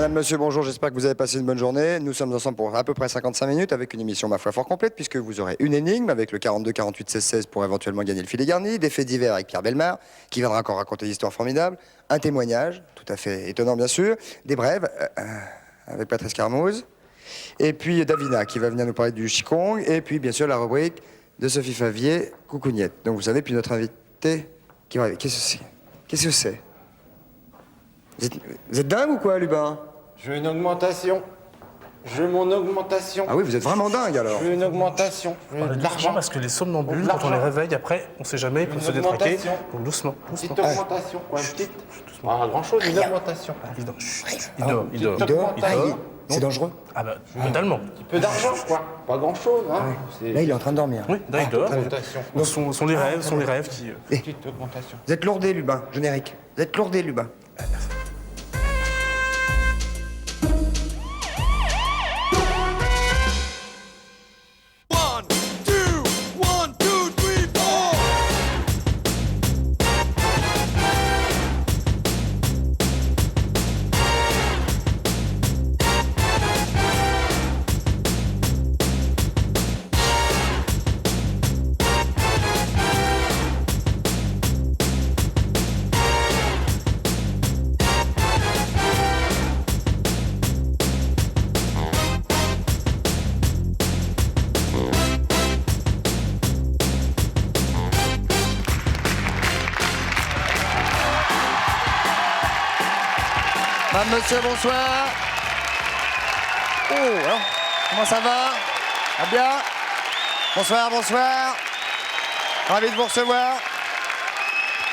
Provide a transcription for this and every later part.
Madame, monsieur, bonjour, j'espère que vous avez passé une bonne journée. Nous sommes ensemble pour à peu près 55 minutes avec une émission, ma foi, fort complète, puisque vous aurez une énigme avec le 42 48 16 16 pour éventuellement gagner le filet garni, des faits divers avec Pierre Bellemare, qui viendra encore raconter des histoires formidables, un témoignage, tout à fait étonnant bien sûr, des brèves avec Patrice Carmouze, et puis Davina qui va venir nous parler du Qigong, et puis bien sûr la rubrique de Sophie Favier, Coucougnette. Donc vous savez, puis notre invité qui va arriver. Qu'est-ce que c'est? Qu'est-ce que c'est? Vous êtes dingue ou quoi, Lubin? Je veux une augmentation. Je veux mon augmentation. Ah oui, vous êtes vraiment dingue alors. Je veux une augmentation. Je veux de l'argent. Parce que les somnambules, quand on les réveille, après, on sait jamais, ils peuvent se détraquer. augmentation. Donc doucement, Petite doucement. augmentation. Quoi, une petite. Pas grand-chose, une augmentation. Il dort, chut, il dort, il dort. Il dort. Il dort. C'est dangereux. Ah bah, totalement. Un petit peu d'argent, quoi. Pas grand-chose, hein. Là, il est en train de dormir. Oui, là, il dort. Augmentation. Donc, sont les rêves qui... Petite augmentation. Vous êtes lourdé, Lubin. Générique. Vous êtes lourdé, Lubin. Madame, monsieur, bonsoir. Oh, alors, comment ça va? Ah bien? Bonsoir, bonsoir. Ravi de vous recevoir.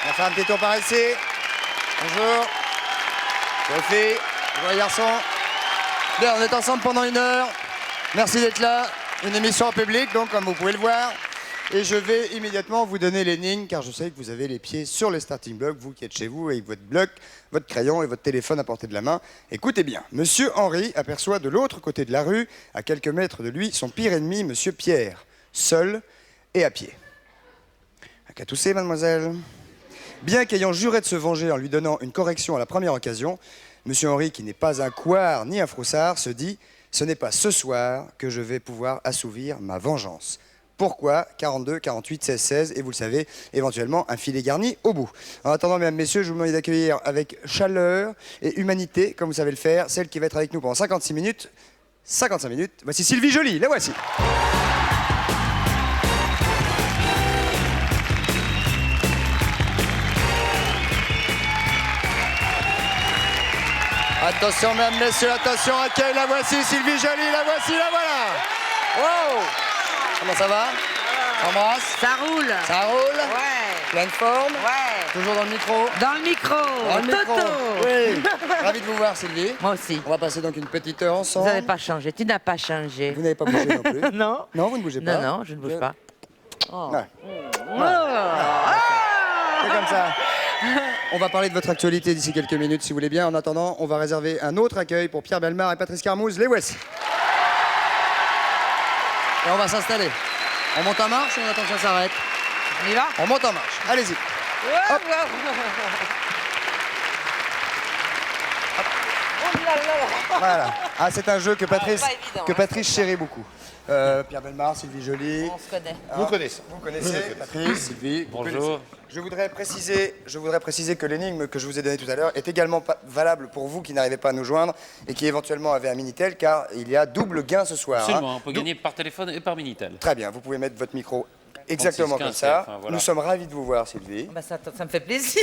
On va faire un petit tour par ici. Bonjour. Sophie, bonjour les garçons. Bien, on est ensemble pendant 1 heure. Merci d'être là. Une émission en public, donc, comme vous pouvez le voir. Et je vais immédiatement vous donner l'énigme, car je sais que vous avez les pieds sur les starting blocks, vous qui êtes chez vous, avec votre bloc, votre crayon et votre téléphone à portée de la main. Écoutez bien, Monsieur Henri aperçoit de l'autre côté de la rue, à quelques mètres de lui, son pire ennemi, Monsieur Pierre, seul et à pied. Un qu'à tousser, mademoiselle. Bien qu'ayant juré de se venger en lui donnant une correction à la première occasion, Monsieur Henri, qui n'est pas un couard ni un froussard, se dit « Ce n'est pas ce soir que je vais pouvoir assouvir ma vengeance ». Pourquoi 42, 48, 16, 16 et vous le savez, éventuellement un filet garni au bout. En attendant, mesdames, messieurs, je vous demande d'accueillir avec chaleur et humanité, comme vous savez le faire, celle qui va être avec nous pendant 56 minutes. 55 minutes, voici Sylvie Joly, la voici. Attention, mesdames, messieurs, attention, accueille, la voici, Sylvie Joly, la voici, la voilà. Wow. Comment ça va? Embrasse. Ça roule. Ça roule? Ouais. Pleine forme? Ouais. Toujours dans le micro? Dans le micro. Dans le micro. Toto. Oui. Ravi de vous voir, Sylvie. Moi aussi. On va passer donc une petite heure Vous ensemble. n'avez pas changé. Tu n'as pas changé. Vous n'avez pas bougé non plus? Non. Non, vous ne bougez pas? Non, non, je ne bouge pas. Oh. Ouais. Oh. C'est comme ça. On va parler de votre actualité d'ici quelques minutes, si vous voulez bien. En attendant, on va réserver un autre accueil pour Pierre Bellemare et Patrice Carmouze. Les voici. Et on va s'installer. On monte en marche ou on attend que ça s'arrête? On y va? On monte en marche. Allez-y. Hop. Voilà. Ah, c'est un jeu que Patrice, pas évident, que hein, Patrice c'est ça. chérit beaucoup. Pierre Bellemare, Sylvie Joly. On se connaît. Vous connaissez. Vous connaissez Patrice, Sylvie. vous Bonjour. connaissez. Je voudrais préciser que l'énigme que je vous ai donnée tout à l'heure est également valable pour vous qui n'arrivez pas à nous joindre et qui éventuellement avez un Minitel, car il y a double gain ce soir. Absolument, hein. on peut gagner par téléphone et par Minitel. Très bien, vous pouvez mettre votre micro exactement 36, comme 15, ça. enfin, voilà. Nous sommes ravis de vous voir, Sylvie. Bah, ça me fait plaisir.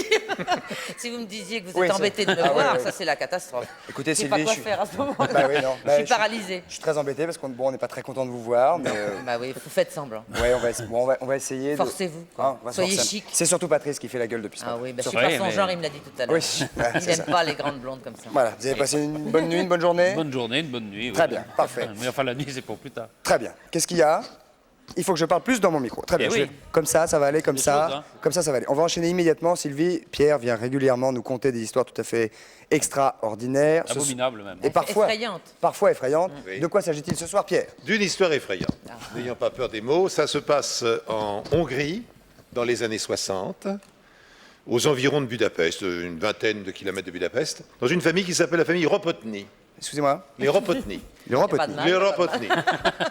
Si vous me disiez que vous Oui, êtes ça- embêté de me Ah, ouais, voir, ouais. ça c'est la catastrophe. Écoutez, Je sais pas Sylvie, quoi je suis- faire à ce moment-là. Bah oui, non. Je suis paralysée. Je suis très embêté parce qu'on n'est pas très content de vous voir, mais Bah oui, vous faites semblant. ouais, on va essayer. de- Forcez-vous, quoi. Hein, on va se Soyez forcer. chic. C'est surtout Patrice qui fait la gueule depuis ce Ah matin. oui, bah, je Surtout- suis pas Oui, son mais- genre, il me l'a dit tout à l'heure. Oui, ouais, Il c'est n'aime ça. pas les grandes blondes comme ça. Voilà, vous avez passé une bonne nuit, une bonne journée? Bonne journée, une bonne nuit. Très oui. bien, parfait. Mais enfin, la nuit, c'est pour plus tard. Très bien. Qu'est-ce qu'il y a? Il faut que je parle plus dans mon micro. Très bien. Eh oui. Comme ça va aller, comme Des ça. choses, hein. Comme ça va aller. On va enchaîner immédiatement. Sylvie, Pierre vient régulièrement nous conter des histoires tout à fait extraordinaires. Abominable même. Et parfois Effrayantes. Parfois effrayantes. Oui. De quoi s'agit-il ce soir, Pierre? D'une histoire effrayante. N'ayant pas peur des mots, ça se passe en Hongrie dans les années 60. aux environs de Budapest, une vingtaine de kilomètres de Budapest, dans une famille qui s'appelle la famille Ropotny. Excusez-moi. Les Ropotny. Les Ropotny. mal. Les Ropotny.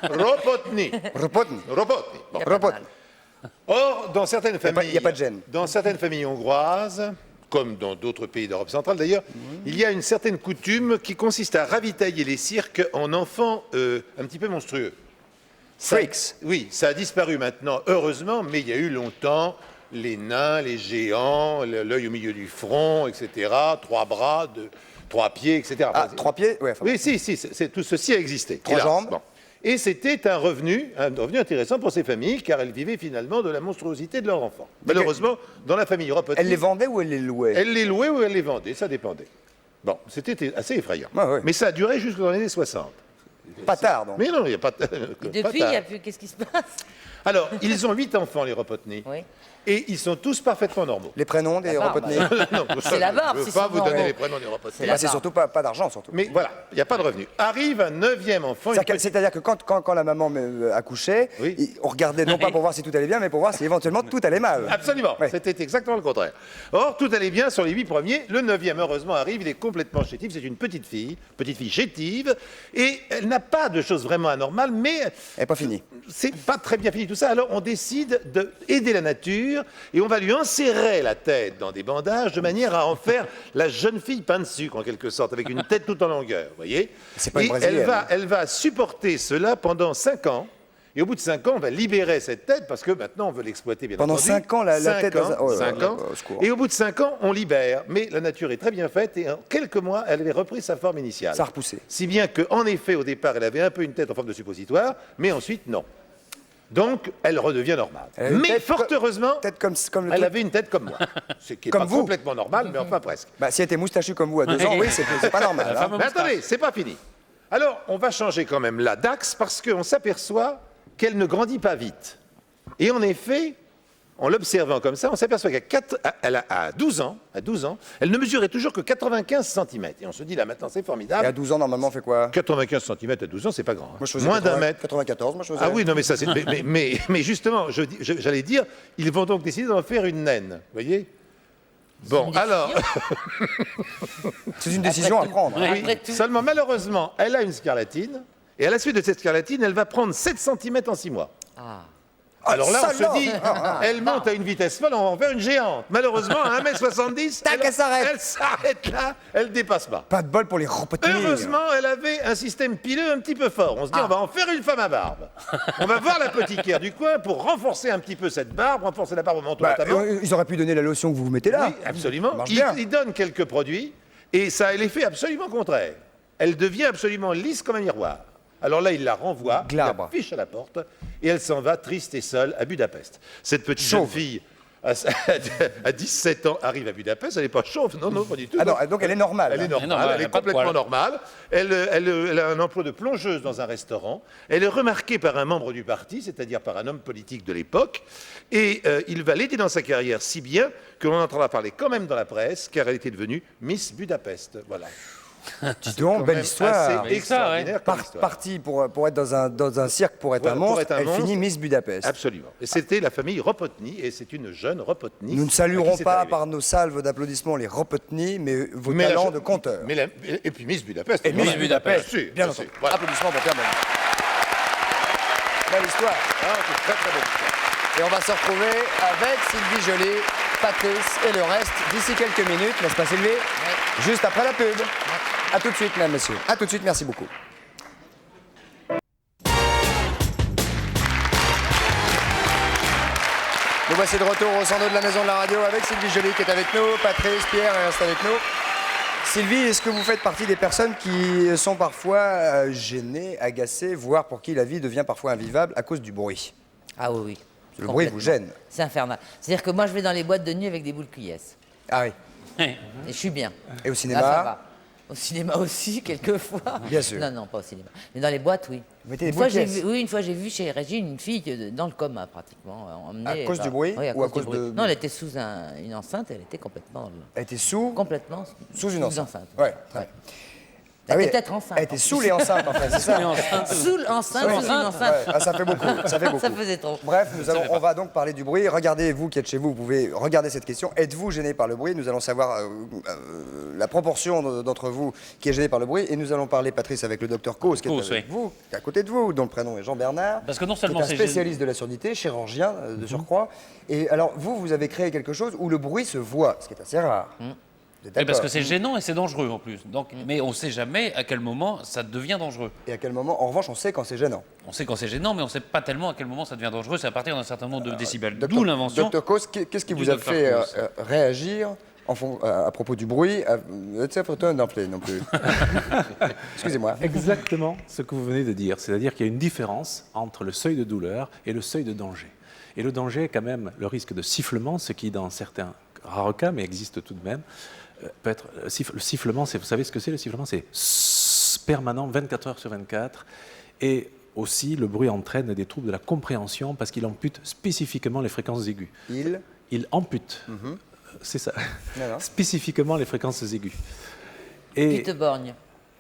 Ropotny. Ropotny. Ropotny. Bon. Y a pas de Ropotny. mal. Or, dans certaines familles, il y a pas de gêne. Dans certaines familles hongroises, comme dans d'autres pays d'Europe centrale d'ailleurs, il y a une certaine coutume qui consiste à ravitailler les cirques en enfants un petit peu monstrueux. Freaks. Oui, ça a disparu maintenant, heureusement, mais il y a eu longtemps les nains, les géants, l'œil au milieu du front, etc., 3 bras, 3 pieds, etc. Ah, 3 pieds? Ouais, enfin, Oui, si, tout ceci a existé. 3 hélas. jambes. Bon. Et c'était un revenu intéressant pour ces familles, car elles vivaient finalement de la monstruosité de leurs enfants. Malheureusement, dans la famille Ropotny, Elle les vendait ou elle les louait? elle les louait ou elle les vendait, ça dépendait. Bon, c'était assez effrayant. Ouais, ouais. Mais ça a duré jusqu'aux années 60. Pas tard, donc. Mais non, il n'y a pas... Et depuis, il n'y a plus. Qu'est-ce qui se passe? Alors, ils ont 8 enfants, les Ropotny. Oui. Et ils sont tous parfaitement normaux. Les prénoms des barbe. Ropotny? Non, C'est la barbe, Je ne veux c'est pas son vous donner nom. les prénoms des Ropotny. C'est Bah, la c'est barbe. surtout pas d'argent, surtout. Mais voilà, il n'y a pas de revenu. Arrive un 9e enfant. C'est-à-dire que quand la maman accouchait, Oui. on regardait non pas pour voir si tout allait bien, mais pour voir si éventuellement tout allait mal. Absolument, Ouais. c'était exactement le contraire. Or, tout allait bien sur les 8 premiers. Le 9e, heureusement, arrive, il est complètement chétif. C'est une petite fille chétive. Et elle n'a pas de choses vraiment anormales, mais Elle n'est pas finie. c'est pas très bien fini tout ça. Alors, on décide d'aider la nature et on va lui enserrer la tête dans des bandages de manière à en faire la jeune fille pain de sucre, en quelque sorte, avec une tête toute en longueur, vous voyez. C'est pas une Et brésilienne. elle va supporter cela pendant 5 ans. Et au bout de 5 ans, on va libérer cette tête parce que maintenant on veut l'exploiter bien Pendant entendu. 5 ans, la 5 tête ans, dans un- oh là 5 là, ans. au secours. Et au bout de 5 ans, on libère. Mais la nature est très bien faite et en quelques mois, elle avait repris sa forme initiale. Ça a repoussé. Si bien qu'en effet, au départ, elle avait un peu une tête en forme de suppositoire, mais ensuite, non. Donc, elle redevient normale. Elle avait une Mais tête fort heureusement, Peut-être comme le elle truc- avait une tête comme moi. Ce qui n'est Comme pas vous. complètement normal, mais enfin presque. Bah, si elle était moustachue comme vous à 2 ans, oui, c'est pas normal. La hein. femme Mais attendez, c'est pas fini. Alors, on va changer quand même la d'axe parce qu'on s'aperçoit qu'elle ne grandit pas vite. Et en effet, en l'observant comme ça, on s'aperçoit qu'à 12 ans, elle ne mesurait toujours que 95 cm. Et on se dit, là maintenant, c'est Et à formidable. 12 ans, normalement, on fait quoi? 95 cm à 12 ans, c'est pas grand. hein. Moi, je faisais Moins 80 d'un mètre. 94, moi, je faisais. Ah oui, non, mais ça, c'est. Mais justement, j'allais dire, ils vont donc décider d'en faire une naine. Vous voyez? Bon, une alors. C'est une décision à tout. prendre. Ouais. Oui, Après tout. seulement, malheureusement, elle a une scarlatine. Et à la suite de cette scarlatine, elle va prendre 7 cm en 6 mois. Ah. Alors là, on salope. se dit, elle monte à une vitesse folle, on va en faire une géante. Malheureusement, à 1m70, Tac, elle s'arrête. Elle s'arrête là, elle dépasse pas. Pas de bol pour les Ropotny. Heureusement, elle avait un système pileux un petit peu fort. On se dit, on va en faire une femme à barbe. On va voir l'apothicaire du coin pour renforcer un petit peu cette barbe, renforcer la barbe au menton Bah, notamment. ils auraient pu donner la lotion que vous vous mettez là. Oui, absolument. Ça marche bien. Il donne quelques produits et ça a l'effet absolument contraire. Elle devient absolument lisse comme un miroir. Alors là, il la renvoie, il la Glabre. fiche à la porte et elle s'en va triste et seule à Budapest. Cette petite jeune Chauve. fille, à 17 ans, arrive à Budapest. Elle n'est pas chauve, non, pas du tout. Ah non, donc elle est normale. Elle est normale, normale, elle elle est a pas de complètement poils. normale. Elle a un emploi de plongeuse dans un restaurant. Elle est remarquée par un membre du parti, c'est-à-dire par un homme politique de l'époque. Et il va l'aider dans sa carrière si bien que l'on entendra parler quand même dans la presse, car elle était devenue Miss Budapest. Voilà. Dis donc, Quand belle même histoire. assez Belle histoire, extraordinaire comme histoire. Partie pour être dans un cirque pour être Voilà, un pour monstre, être un elle monstre. finit Miss Budapest. Absolument. Et c'était la famille Ropotny, et c'est une jeune Ropotny. Nous ne à qui saluerons c'est pas arrivé. par nos salves d'applaudissements les Ropotny, mais vos Mais la talents cho- de conteur. Et puis Miss Budapest. Et Miss Bien Budapest, sûr, bien sûr. entendu. Voilà. Applaudissements pour Pierre Benoît. Belle histoire. Ah, c'est très très belle histoire. Et on va se retrouver avec Sylvie Joly, Patrice et le reste d'ici quelques minutes, n'est-ce pas Sylvie? Juste après la pub. A tout de suite, mesdames, messieurs. A tout de suite, merci beaucoup. Nous voici de retour au centre de la maison de la radio avec Sylvie Joly qui est avec nous, Patrice, Pierre reste avec nous. Sylvie, est-ce que vous faites partie des personnes qui sont parfois gênées, agacées, voire pour qui la vie devient parfois invivable à cause du bruit? Ah oui, oui. Le bruit vous Complètement. gêne? C'est infernal. C'est-à-dire que moi, je vais dans les boîtes de nuit avec des boules cuillesses. Ah oui. Et je suis bien. Et au Là, cinéma? ça va. Au cinéma aussi, quelquefois. Bien sûr. Non, non, pas au cinéma. Mais dans les boîtes, oui. Vous mettez des Une fois, boules j'ai cuillesses? vu, oui, une fois, j'ai vu chez Régine une fille dans le coma, pratiquement. emmenée À cause par- du bruit Oui, ou à cause du bruit. de- Non, elle était sous une enceinte, elle était complètement... Elle était sous Complètement une enceinte. enceinte. Ouais, très bien. Elle était peut-être enceinte. Elle était saoule et enceinte, en fait, c'est ça. Sous l'enceinte, sous une enceinte. Ouais, ah, ça fait beaucoup, ça fait beaucoup. Ça faisait trop. Bref, on va donc parler du bruit. Regardez, vous qui êtes chez vous, vous pouvez regarder cette question. Êtes-vous gêné par le bruit? Nous allons savoir la proportion d'entre vous qui est gêné par le bruit. Et nous allons parler, Patrice, avec le docteur Causse, qui est Causse, avec vous, qui est à côté de vous, dont le prénom est Jean-Bernard. Parce que non seulement qui est un c'est spécialiste de la surdité, chirurgien de surcroît. Et alors, vous avez créé quelque chose où le bruit se voit, ce qui est assez rare. Vous êtes Et parce d'accord? que c'est gênant et c'est dangereux en plus. Donc, mais on ne sait jamais à quel moment ça devient dangereux. Et à quel moment, en revanche, on sait quand c'est gênant. On sait quand c'est gênant, mais on ne sait pas tellement à quel moment ça devient dangereux. C'est à partir d'un certain nombre de décibels. D'où l'invention. Docteur Causse, qu'est-ce qui du vous a Dr. fait Causse. réagir à propos du bruit? Non plus. Excusez-moi. Exactement ce que vous venez de dire, c'est-à-dire qu'il y a une différence entre le seuil de douleur et le seuil de danger. Et le danger est quand même le risque de sifflement, ce qui dans certains rares cas, mais existe tout de même, peut être le sifflement. Vous savez ce que c'est le sifflement? C'est permanent, 24 heures sur 24. Et aussi, le bruit entraîne des troubles de la compréhension parce qu'il ampute spécifiquement les fréquences aiguës. Il ampute, c'est ça, Non. spécifiquement les fréquences aiguës. Puis te borgne.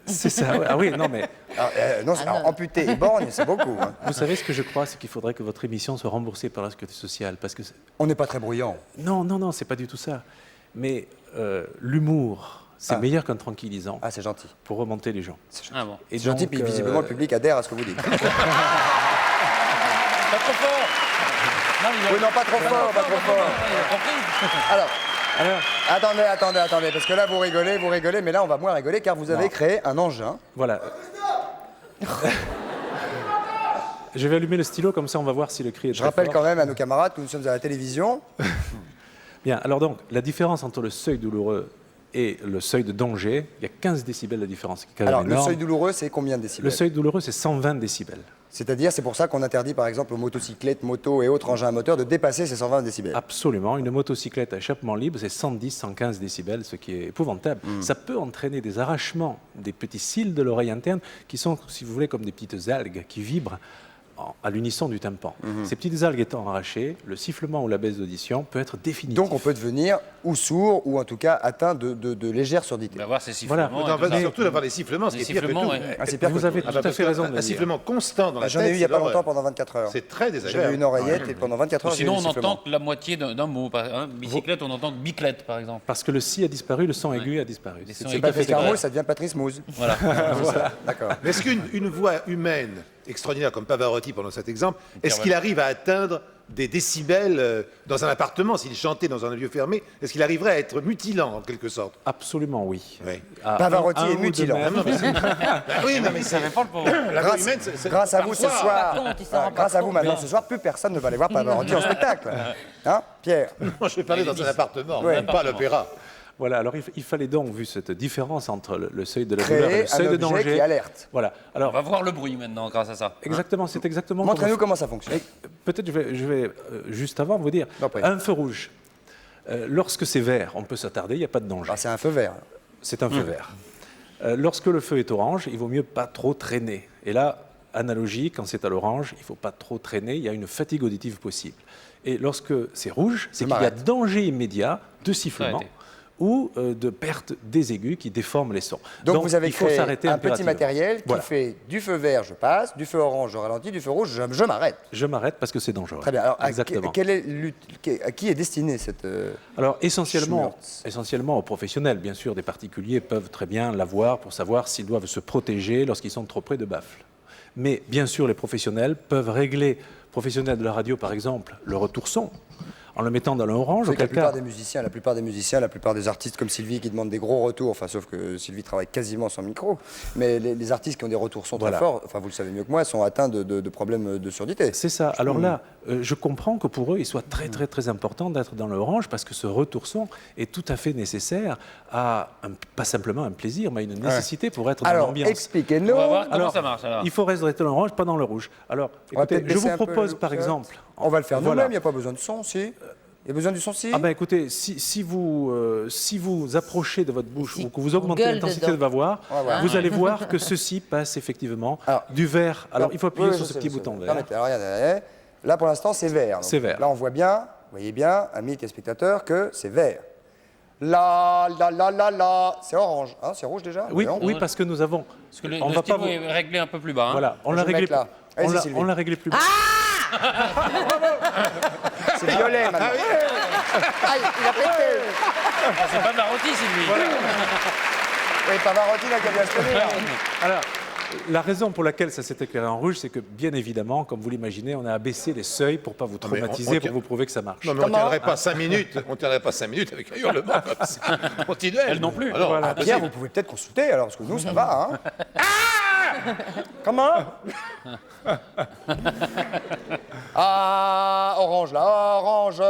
C'est ça, ouais. Ah oui, non, mais Alors, amputé et borgne, c'est beaucoup. Hein. vous savez ce que je crois, c'est qu'il faudrait que votre émission soit remboursée par la Sécurité sociale. Parce que On n'est pas très bruyant. non, c'est pas du tout ça. Mais l'humour, c'est meilleur qu'un tranquillisant Ah, c'est gentil. pour remonter les gens. Ah bon. Et C'est gentil, donc, puis visiblement, le public adhère à ce que vous dites. Pas trop fort. Non, Oui, non, pas trop fort, pas trop fort. Il a compris. Alors, attendez, parce que là, vous rigolez, mais là, on va moins rigoler, car vous avez créé un engin. Voilà. Je vais allumer le stylo, comme ça on va voir si le cri est Je très rappelle fort. quand même à nos camarades que nous sommes à la télévision. Bien, alors donc, la différence entre le seuil douloureux et le seuil de danger, il y a 15 décibels de différence. Qui est quand même Alors, le énorme. seuil douloureux, c'est combien de décibels? Le seuil douloureux, c'est 120 décibels. C'est-à-dire, c'est pour ça qu'on interdit, par exemple, aux motocyclettes, motos et autres engins à moteur de dépasser ces 120 décibels. Absolument. Une motocyclette à échappement libre, c'est 110, 115 décibels, ce qui est épouvantable. Ça peut entraîner des arrachements des petits cils de l'oreille interne qui sont, si vous voulez, comme des petites algues qui vibrent à l'unisson du tympan. Ces petites algues étant arrachées, le sifflement ou la baisse d'audition peut être définitif. Donc, on peut devenir ou sourd, ou en tout cas atteint de légère surdité. On va voir ces sifflements. Voilà. et Non, tout ça. surtout d'avoir des sifflements, ce Des qui est pire que sifflements, tout. ouais. Ah, c'est pire que Vous avez tout. tout à fait raison de Un le dire. sifflement constant dans la J'en tête. ai eu il n'y a c'est pas longtemps l'horreur. pendant 24 heures. C'est très J'avais désagréable. une oreillette et pendant 24 Ou heures, j'ai eu sinon, des on sifflements. entend que la moitié d'un mot. Bicyclette, on entend que biclette, par exemple. Parce que le si a disparu, le son aigu a disparu. Les C'est sons tout aigus. à Patrice fait Patrice Carmouille, vrai. ça devient Patrice Mouze. Voilà. D'accord. Mais est-ce qu'une voix humaine extraordinaire comme Pavarotti pendant cet exemple, est-ce qu'il arrive à atteindre des décibels dans un appartement, s'il chantait dans un lieu fermé, est-ce qu'il arriverait à être mutilant en quelque sorte? Absolument oui. Oui. À Pavarotti un est ou deux mutilant. mètres. Non, mais oui, non, mais c'est pas le pauvre. la voix humaine. Grâce à vous ce Parfois. soir, Par contre, il s'en rend pas grâce à vous compte. maintenant ce soir, plus personne ne va aller voir Pavarotti en spectacle. Hein, Pierre? Moi, je vais parler dans un appartement, Ouais. pas à l'opéra. Voilà, alors il fallait donc, vu cette différence entre le seuil de la douleur et Créer le seuil un de objet danger. qui alerte. Voilà, On alors va voir le bruit maintenant grâce à ça. exactement, c'est exactement. Montrez-nous comment ça fonctionne. Peut-être je vais juste avant vous dire, Non, pas. un feu rouge, lorsque c'est vert, on peut s'attarder, il n'y a pas de danger. Ah, c'est un feu vert. C'est un feu vert. Lorsque le feu est orange, il vaut mieux pas trop traîner. Et là, analogie, quand c'est à l'orange, il ne faut pas trop traîner, il y a une fatigue auditive possible. Et lorsque c'est rouge, c'est qu'il y a m'arrête. danger immédiat de sifflement Arrêtez. ou de perte des aigus qui déforment les sons. Donc vous avez il faut créé s'arrêter un petit impérativement. matériel qui Voilà. fait du feu vert, je passe, du feu orange, je ralentis, du feu rouge, je m'arrête. Je m'arrête parce que c'est dangereux. Très bien. Alors, Exactement. à qui est destinée cette... Alors essentiellement Schmerz. aux professionnels, bien sûr, des particuliers peuvent très bien l'avoir pour savoir s'ils doivent se protéger lorsqu'ils sont trop près de baffles. Mais bien sûr, les professionnels peuvent régler, professionnels de la radio par exemple, le retour son, en le mettant dans l'orange, Vous savez que auquel cas... la plupart des artistes comme Sylvie qui demandent des gros retours, enfin sauf que Sylvie travaille quasiment sans micro, mais les artistes qui ont des retours sont Voilà. très forts, enfin vous le savez mieux que moi, sont atteints de problèmes de surdité. C'est ça. Alors là, je comprends que pour eux, il soit très très très important d'être dans l'orange parce que ce retour son est tout à fait nécessaire à, pas simplement un plaisir, mais une nécessité pour être dans Alors l'ambiance. expliquez-nous. On va voir comment Alors, ça marche. Alors. il faut rester dans l'orange, pas dans le rouge. Alors, On va écoutez, peut-être je baisser vous un peu propose le- par exemple... On va le faire Voilà. nous-mêmes, il n'y a pas besoin de son, si. Il y a besoin du son, si. Ah ben écoutez, si vous approchez de votre bouche Si ou que vous on augmentez gueule l'intensité dedans. de ma voix, Ouais, voilà. vous allez voir que ceci passe effectivement Alors, du vert. Alors il faut appuyer Oui, sur je ce sais, petit je sais. bouton Non, vert. mais alors, regardez, là pour l'instant c'est vert. Donc, C'est vert. Là on voit bien, vous voyez bien, amis téléspectateurs, que c'est vert. La, la, la, la, la. C'est orange. Hein, c'est rouge déjà? Oui, Non. oui, parce que nous avons. Parce que le on va pas stylo vous- est réglé un peu plus bas. Hein. Voilà, on Je l'a vais réglé. mettre là. Allez-y, Sylvie. On l'a réglé plus bas. C'est violet maintenant. Aïe, il a pété. Ah, c'est pas Marotti, Sylvie. Oui, Pavarotti, là, qui a bien se tenir. Alors, la raison pour laquelle ça s'est éclairé en rouge, c'est que, bien évidemment, comme vous l'imaginez, on a abaissé les seuils pour pas vous mais on traumatiser, tient- pour vous prouver que ça marche. Non, mais on ne tiendrait pas 5 minutes. On tiendrait pas 5 minutes avec un hurlement comme ça. Continuez. Elle non plus. Alors, Voilà. Pierre, vous pouvez peut-être consulter alors, parce que nous, ça va. Hein. Comment? Ah, orange là, orange,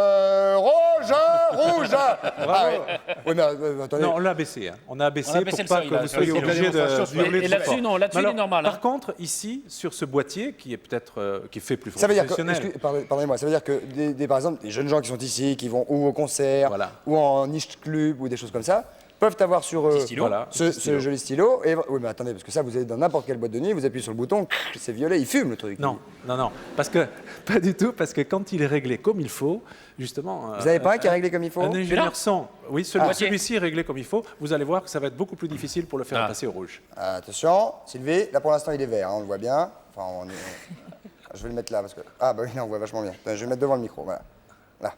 rouge, rouge. Ah, oui. Oui, mais attendez. Non, on l'a abaissé. Hein. On a abaissé On a abaissé pour le pas seuil, que là. vous soyez Oui, obligé la démonstration, de hurler Et trop là-dessus, fort. non, là-dessus, Mais il est alors, normal. Hein. Par contre, ici, sur ce boîtier, qui est peut-être qui est fait plus Ça veut dire que, professionnel. pardonnez-moi, ça veut dire que par exemple, des jeunes gens qui sont ici, qui vont ou au concert, Voilà. ou en niche club, ou des choses comme ça, peuvent avoir sur eux stylo. Voilà, ce joli stylo. Et, oui, mais attendez, parce que ça, vous êtes dans n'importe quelle boîte de nuit, vous appuyez sur le bouton, c'est violet, il fume le truc. Non, non, non, parce que pas du tout, parce que quand il est réglé comme il faut, justement. Vous n'avez pas un qui est réglé comme il faut? Un ingénieur son, oui, celui-ci est réglé comme il faut. Vous allez voir que ça va être beaucoup plus difficile pour le faire passer au rouge. Attention, Sylvie, là pour l'instant il est vert, hein, on le voit bien. Enfin, je vais le mettre là parce que. Ah bah oui, là on voit vachement bien. Attends, je vais le mettre devant le micro, voilà. Là.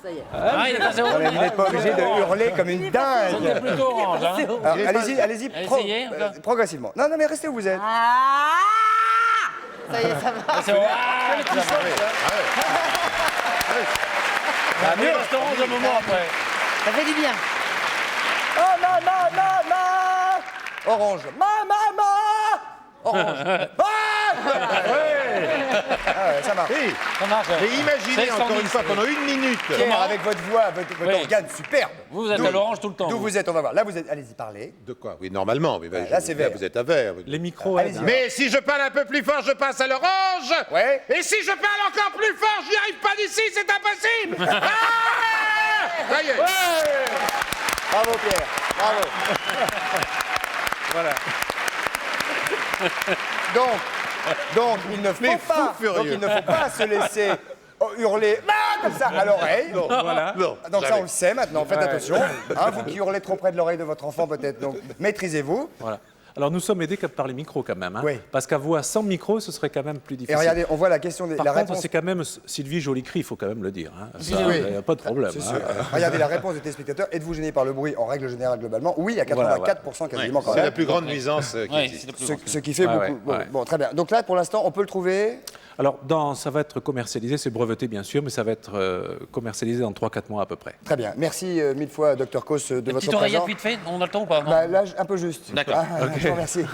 Ça y est. Ah, il est passé au Non, mais vous n'êtes pas obligé de hurler comme une C'est dingue. plutôt orange. Hein. Alors, allez-y, allez-y, Essayez, encore. progressivement. Non, non, mais restez où vous êtes. Ah ça y est, ça va. C'est orange. Ah, mieux, reste orange un moment après. Ça fait du bien. Oh, orange. Orange. Ah, ouais, ça marche. Oui. Ça marche. Et imaginez C'est encore une fois extraordinaire. pendant 1 minute. Pierre, avec votre voix, votre Oui. organe superbe. Vous êtes à l'orange tout le temps. D'où vous êtes, on va voir. Là, vous êtes. Allez-y, parlez. De quoi? Oui, normalement. Mais là, c'est vert. Vous êtes à vert. Les micros Allez-y. aident. Mais si je parle un peu plus fort, je passe à l'orange. Ouais. Et si je parle encore plus fort, je n'y arrive pas d'ici, c'est impossible. Ah ça y est. Bravo, Pierre. Bravo. Voilà. Donc, il ne faut Mais pas. fou furieux. Donc, il ne faut pas se laisser hurler comme ça à l'oreille. Voilà. Non, Donc ça, jamais. on le sait maintenant, faites attention. Hein, vous qui hurlez trop près de l'oreille de votre enfant, peut-être. Donc, maîtrisez-vous. Voilà. Alors nous sommes aidés par les micros quand même. Hein, Oui. Parce qu'à voix sans micro, ce serait quand même plus Et difficile. regardez, on voit la question, Par la contre, réponse. c'est quand même Sylvie Jolicry, il faut quand même le dire. Hein. Ça, Oui. il n'y a pas de problème. C'est hein. sûr. Regardez la réponse des téléspectateurs. Êtes-vous gêné par le bruit en règle générale globalement? Oui, à 84% quasiment quand C'est la même. plus grande nuisance qui Oui, existe. c'est le plus Ce, grand. ce qui fait Ouais, beaucoup. ouais, Bon, ouais. bon, très bien. Donc là, pour l'instant, on peut le trouver. Alors, ça va être commercialisé, c'est breveté bien sûr, mais ça va être commercialisé dans 3-4 mois à peu près. Très bien. Merci mille fois, Dr Cos, de votre Petite oreillette présence. vite fait, on a le temps ou pas? Non. Bah, là, un peu juste. D'accord. Ah, je vous remercie.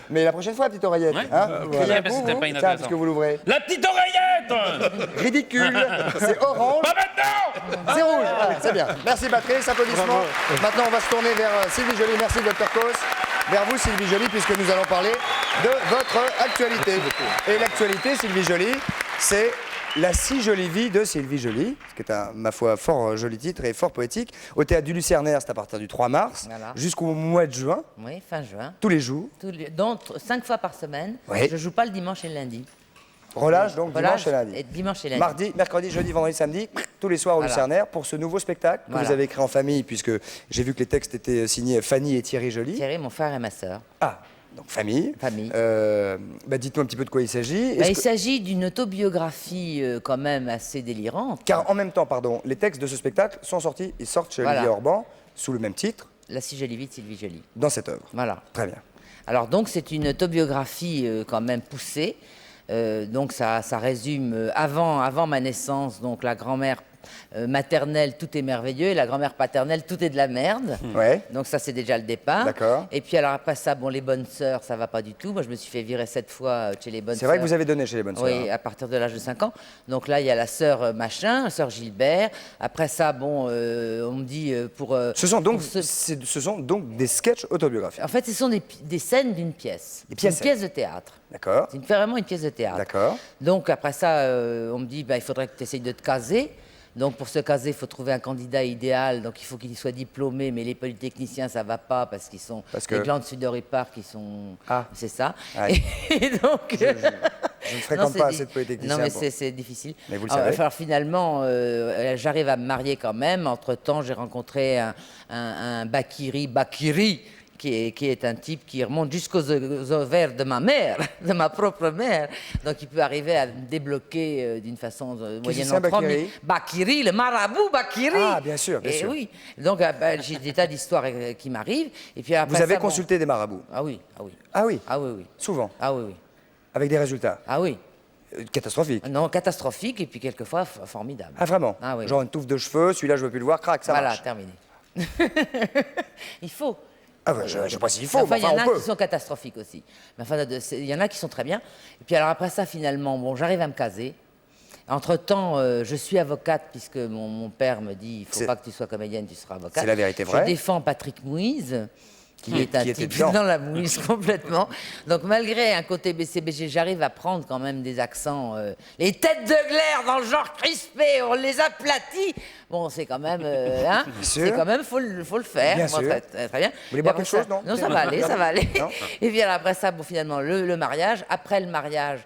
Mais la prochaine fois, la petite oreillette. Ouais. Hein Voilà. Criez un Parce coup, que c'était vous. pas Tiens, inintéressant. parce que vous l'ouvrez. La petite oreillette. Ridicule. C'est orange. Pas maintenant. C'est rouge. Ah, c'est bien. Merci, Patrice. Applaudissements. Maintenant, on va se tourner vers Sylvie Joly. Merci, Dr Cos. Vers vous, Sylvie Joly, puisque nous allons parler de votre actualité. Et l'actualité, Sylvie Joly, c'est La si jolie vie de Sylvie Joly, ce qui est un, ma foi, fort joli titre et fort poétique. Au théâtre du Lucernaire, c'est à partir du 3 mars Voilà. jusqu'au mois de juin, Oui, fin juin. tous les jours. Donc 5 fois par semaine. Oui. Je joue pas le dimanche et le lundi. Relâche donc Relâche dimanche et lundi. et dimanche et lundi. Mardi, mercredi, jeudi, vendredi, samedi, tous les soirs au Voilà. Lucernaire pour ce nouveau spectacle que Voilà. vous avez écrit en famille, puisque j'ai vu que les textes étaient signés Fanny et Thierry Joly. Thierry, mon frère et ma sœur. Ah, donc famille. Famille. Bah, dites-nous un petit peu de quoi il s'agit. Bah, Est-ce il que- s'agit d'une autobiographie quand même assez délirante. Car en même temps, pardon, les textes de ce spectacle sont sortis, ils sortent chez Voilà. Olivier Orban sous le même titre La si jolie vie de Sylvie Joly. dans cette œuvre. Voilà. Très bien. Alors donc c'est une autobiographie quand même poussée. Donc ça résume avant ma naissance, donc la grand-mère maternelle, tout est merveilleux, et la grand-mère paternelle, tout est de la merde. Ouais. Donc ça, c'est déjà le départ. D'accord. Et puis alors après ça, bon, les bonnes sœurs, ça va pas du tout. Moi, je me suis fait virer 7 fois chez les bonnes sœurs. C'est vrai que vous avez donné chez les bonnes sœurs. Oui, à partir de l'âge de 5 ans. Donc là, il y a la sœur machin, la sœur Gilbert. Après ça, bon, on me dit pour... Ce sont donc, pour ce- ce sont donc des sketchs autobiographiques. En fait, ce sont des scènes d'une pièce. Des pièces. Une pièce de théâtre. D'accord. C'est vraiment une pièce de théâtre. D'accord. Donc après ça, on me dit, bah, il faudrait que tu essayes de te caser. Donc pour se caser, il faut trouver un candidat idéal. Donc il faut qu'il soit diplômé, mais les polytechniciens, ça va pas parce qu'ils sont... Parce que- Les glandes sudoripares qui sont... Ah. C'est ça. Ouais. Et donc... Je ne fréquente c'est pas di- assez de polytechniciens. Non, mais pour- c'est difficile. Mais vous le savez. Alors finalement, j'arrive à me marier quand même. Entre-temps, j'ai rencontré un Bakiri, qui est un type qui remonte jusqu'aux ovaires de ma mère, de ma propre mère. Donc il peut arriver à me débloquer d'une façon Qu'est-ce que c'est, un 30 000. Bakiri? Bakiri, le marabout Bakiri. Ah, bien sûr, bien Et sûr. oui. Donc j'ai des tas d'histoires qui m'arrivent. Et puis après Vous avez ça, bon. consulté des marabouts? Ah oui, ah oui. Ah oui, Ah oui, oui. souvent. Ah oui, oui. Avec des résultats Ah oui. catastrophiques. Non, catastrophique et puis quelquefois formidable. Ah vraiment? Ah oui. Genre une touffe de cheveux, celui-là je veux plus le voir, crac, ça Voilà, marche. terminé. Il faut. Ah ouais, je sais pas s'il faut, Enfin, mais il y en enfin a on peut. qui sont catastrophiques aussi. Mais enfin, il y en a qui sont très bien. Et puis alors après ça, finalement, bon, j'arrive à me caser. Entre-temps, je suis avocate puisque mon père me dit il faut C'est- pas que tu sois comédienne, tu seras avocate. C'est la vérité vraie. Je défends Patrick Mouise, qui est un qui était type dedans. dans la mouise complètement. Donc malgré un côté BCBG, j'arrive à prendre quand même des accents. Les têtes de glaire dans le genre crispé, on les aplatit. Bon, c'est quand même, hein, sûr. c'est quand même, faut le faire. Bien Moi, sûr. très bien. Vous voulez Et boire après quelque chose, ça- non Non, ça va aller, ça va aller. Non. Et puis alors après ça, bon, finalement, le mariage. Après le mariage,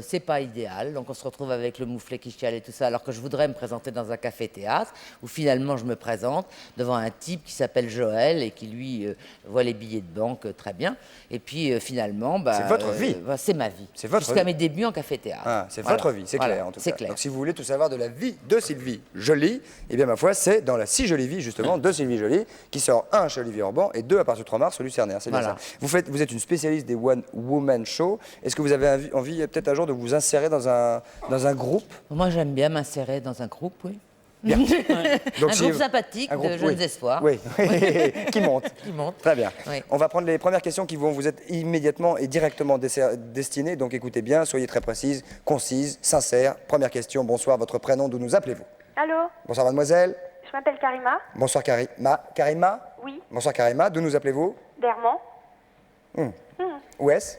c'est pas idéal. Donc on se retrouve avec le mouflet qui chiale et tout ça, alors que je voudrais me présenter dans un café-théâtre, où finalement je me présente devant un type qui s'appelle Joël et qui lui voit les billets de banque très bien. Et puis finalement, bah, C'est votre vie. bah, c'est ma vie. C'est votre Jusqu'à vie. mes débuts en café-théâtre. Ah, c'est Voilà. votre vie, c'est Voilà, clair en tout c'est cas. clair. Donc si vous voulez tout savoir de la vie de Sylvie Joly, eh bien ma foi, c'est dans la si jolie vie justement de Sylvie Joly, qui sort 1 chez Olivier Orban et 2 à partir du 3 mars, celui Cerner. C'est bien Voilà. ça. Vous êtes une spécialiste des One Woman Show. Est-ce que vous avez envie peut-être un jour de vous insérer dans un groupe? Moi, j'aime bien m'insérer dans un groupe, oui. Bien. Donc, Un si- groupe sympathique un groupe, de jeunes oui. espoirs. Oui, qui monte. Qui monte. Très bien. Oui. On va prendre les premières questions qui vont vous être immédiatement et directement destinées. Donc écoutez bien, soyez très précises, concises, sincères. Première question, bonsoir, votre prénom, d'où nous appelez-vous? Allô, Bonsoir mademoiselle. je m'appelle Karima. Bonsoir Karima. Karima? Oui, Bonsoir Karima, d'où nous appelez-vous? d'Hermont, Où est-ce?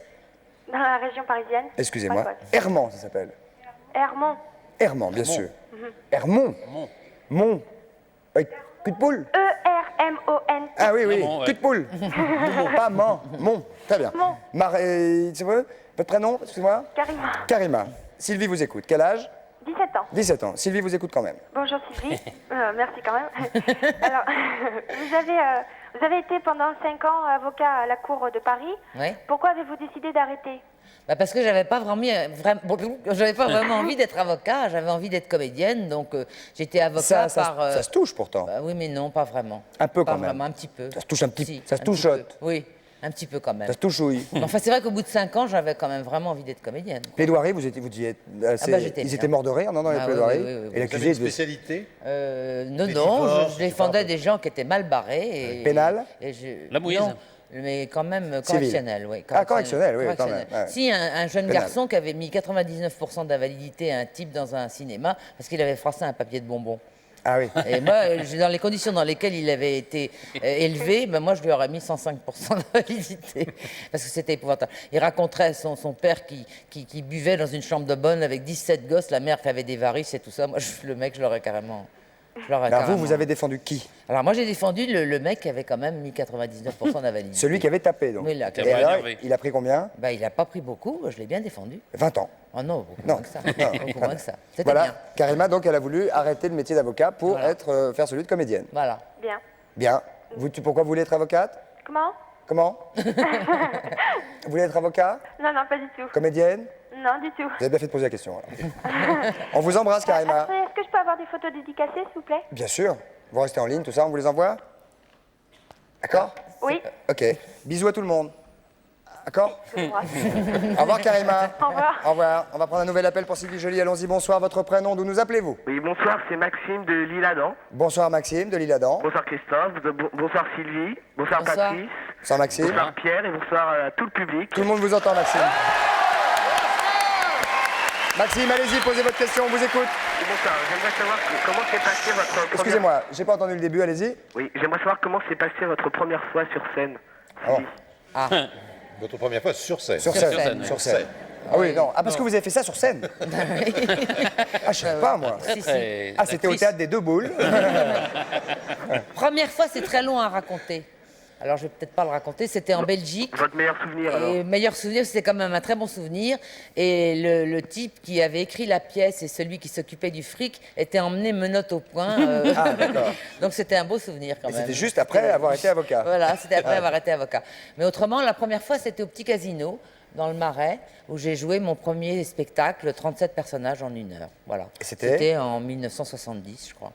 dans la région parisienne. Excusez-moi. Pas de Hermant, ça s'appelle. Hermont, Hermant, bien sûr. Hermont. Mont. Avec cul de poule? E-R-M-O-N. Ah oui, oui, Hermont, ouais. cul de poule. Pas Mont. Mont. Très bien. Mont. C'est vrai? Votre prénom, excusez-moi? Karima, Karima. Sylvie vous écoute. Quel âge? 17 ans. 17 ans. Sylvie vous écoute quand même. Bonjour Sylvie. Merci quand même. Alors, vous avez été pendant 5 ans avocat à la Cour de Paris. Oui. Pourquoi avez-vous décidé d'arrêter? Bah parce que j'avais pas vraiment envie d'être avocat, j'avais envie d'être comédienne, donc j'étais avocat par. Ça se touche pourtant. Bah oui, mais non, pas vraiment. Un peu Pas quand même. vraiment, un petit peu. Ça se touche un petit- Si, ça se un touche petit peu. haute. Oui, un petit peu quand même. Ça se touchouille. Mais enfin, c'est vrai qu'au bout de 5 ans, j'avais quand même vraiment envie d'être comédienne. Plaidoirie, vous y êtes assez. bah, j'étais ils bien. étaient morts de rire, non, dans les Ah oui, plaidoiries. oui, oui, oui, oui. Et Vous avez l'accusé une devait- spécialité? Non, Les non, divorces, je défendais des gens qui étaient mal barrés. Pénal La mouise. Non, mais quand même Civil. correctionnel, oui. Ah, correctionnel, oui, quand même, ouais. Si, un jeune Pénal. garçon qui avait mis 99% d'invalidité à un type dans un cinéma parce qu'il avait froissé un papier de bonbons. Ah oui. Et moi, dans les conditions dans lesquelles il avait été élevé, ben moi, je lui aurais mis 105% de validité. Parce que c'était épouvantable. Il raconterait son père qui buvait dans une chambre de bonne avec 17 gosses, la mère qui avait des varices et tout ça. Moi, le mec, je l'aurais carrément... Alors vous avez défendu qui? Alors moi, j'ai défendu le mec qui avait quand même mis 99% d'invalidité. Celui qui avait tapé, donc. Oui, là, Et qui avait alors, énervé. il a pris combien? Ben, il n'a pas pris beaucoup, je l'ai bien défendu. 20 ans. Oh non, beaucoup Non. moins que ça. Non. Beaucoup moins que ça. C'était Voilà. bien. Karima, donc, elle a voulu arrêter le métier d'avocat pour Voilà. faire celui de comédienne. Voilà. Bien. Bien. Pourquoi vous voulez être avocate? Comment? Comment? Vous voulez être avocat? Non, non, pas du tout. Comédienne? Non, du tout. Vous avez bien fait de poser la question. alors. On vous embrasse, Karima. Après, est-ce que je peux avoir des photos dédicacées, s'il vous plaît? Bien sûr. Vous restez en ligne, tout ça, on vous les envoie? D'accord? Oui. Ok. Bisous à tout le monde. D'accord? Je vous embrasse. Au revoir, Karima. Au revoir. Au revoir. On va prendre un nouvel appel pour Sylvie Joly. Allons-y. Bonsoir. Votre prénom, d'où nous appelez-vous? Oui, bonsoir, c'est Maxime de Lille-Adam. Bonsoir, Maxime, de l'Île-Adam. Bonsoir Christophe, bonsoir Sylvie, bonsoir Bonsoir. Patrice, Bonsoir, Maxime. bonsoir Pierre et bonsoir à tout le public. Tout le monde vous entend, Maxime. Maxime, allez-y, posez votre question, on vous écoute. Bonsoir, j'aimerais savoir comment s'est passé votre première... Excusez-moi, j'ai pas entendu le début, allez-y. Oui, j'aimerais savoir comment s'est passée votre première fois sur scène. Oh. Sylvie. Votre première fois sur scène. Sur scène, scène. oui. Sur scène. Ah oui, non. Ah, parce que vous avez fait ça sur scène. Ah, je sais pas, moi. Si, si. Très Ah, c'était au actrice. théâtre des Deux Boules. Première fois, c'est très long à raconter. Alors, je vais peut-être pas le raconter. C'était en Belgique. Votre meilleur souvenir alors? Et meilleur souvenir, c'était quand même un très bon souvenir. Et le type qui avait écrit la pièce et celui qui s'occupait du fric étaient emmenés menottes au poing. Ah, d'accord. Donc c'était un beau souvenir quand Et même. c'était juste après avoir été avocat. Voilà, c'était après avoir été avocat. Mais autrement, la première fois, c'était au Petit Casino, dans le Marais, où j'ai joué mon premier spectacle, 37 personnages en 1 heure. Voilà. Et c'était en 1970, je crois.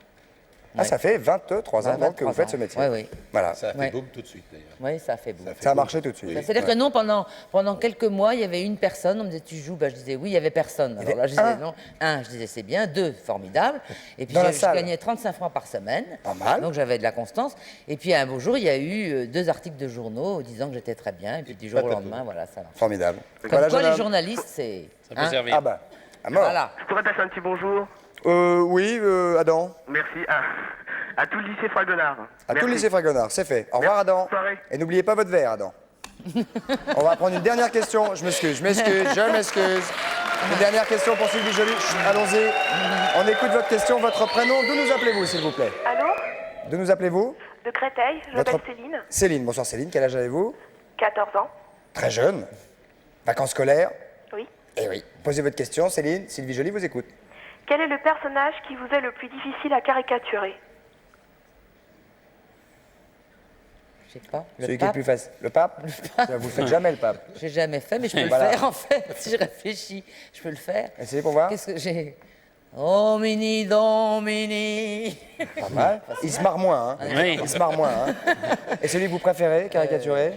Ah, ça fait 23 ans donc que vous faites ce métier. Oui, oui. Voilà. Ça a fait Ouais. boum tout de suite d'ailleurs. Oui, ça a fait beau. Ça a marché tout de suite. C'est-à-dire que non, pendant quelques mois, il y avait une personne. On me disait, tu joues? Je disais, oui, il y avait personne. Alors là, je disais, non. Je disais, c'est bien. 2, formidable. Et puis, Dans la je salle. gagnais 35 francs par semaine. Pas mal. Donc, j'avais de la constance. Et puis, un beau jour, il y a eu 2 articles de journaux disant que j'étais très bien. Et puis, du jour au lendemain, voilà, ça marche. Formidable. Comme Voilà, quoi, jeune les homme. journalistes, c'est... Ça peut servir. Ah bah, à mort. Voilà. Je pourrais passer un petit bonjour? Oui, Adam. Merci. À tout le lycée Fragonard. À tout le Merci. lycée Fragonard, c'est fait. Au revoir, Adam. Bonne soirée. Et n'oubliez pas votre verre, Adam. On va prendre une dernière question. Je m'excuse. Une dernière question pour Sylvie Joly. Allons-y. On écoute votre question, votre prénom. D'où nous appelez-vous, s'il vous plaît? Allô? D'où nous appelez-vous? De Créteil, je m'appelle Céline, Céline. Bonsoir, Céline. Quel âge avez-vous? 14 ans. Très jeune. Vacances scolaires? Oui. Eh oui. Posez votre question, Céline. Sylvie Joly vous écoute. Quel est le personnage qui vous est le plus difficile à caricaturer? Je sais pas. Celui qui est le plus facile. Le pape? Vous ne faites jamais le pape. J'ai jamais fait, mais je peux Voilà. le faire, en fait. Si je réfléchis, je peux le faire. Essayez pour voir. Qu'est-ce que j'ai? Oh, mini, domini. Pas mal. Il se marre moins, hein. Oui. Il se marre moins, hein. Et celui que vous préférez, caricaturer?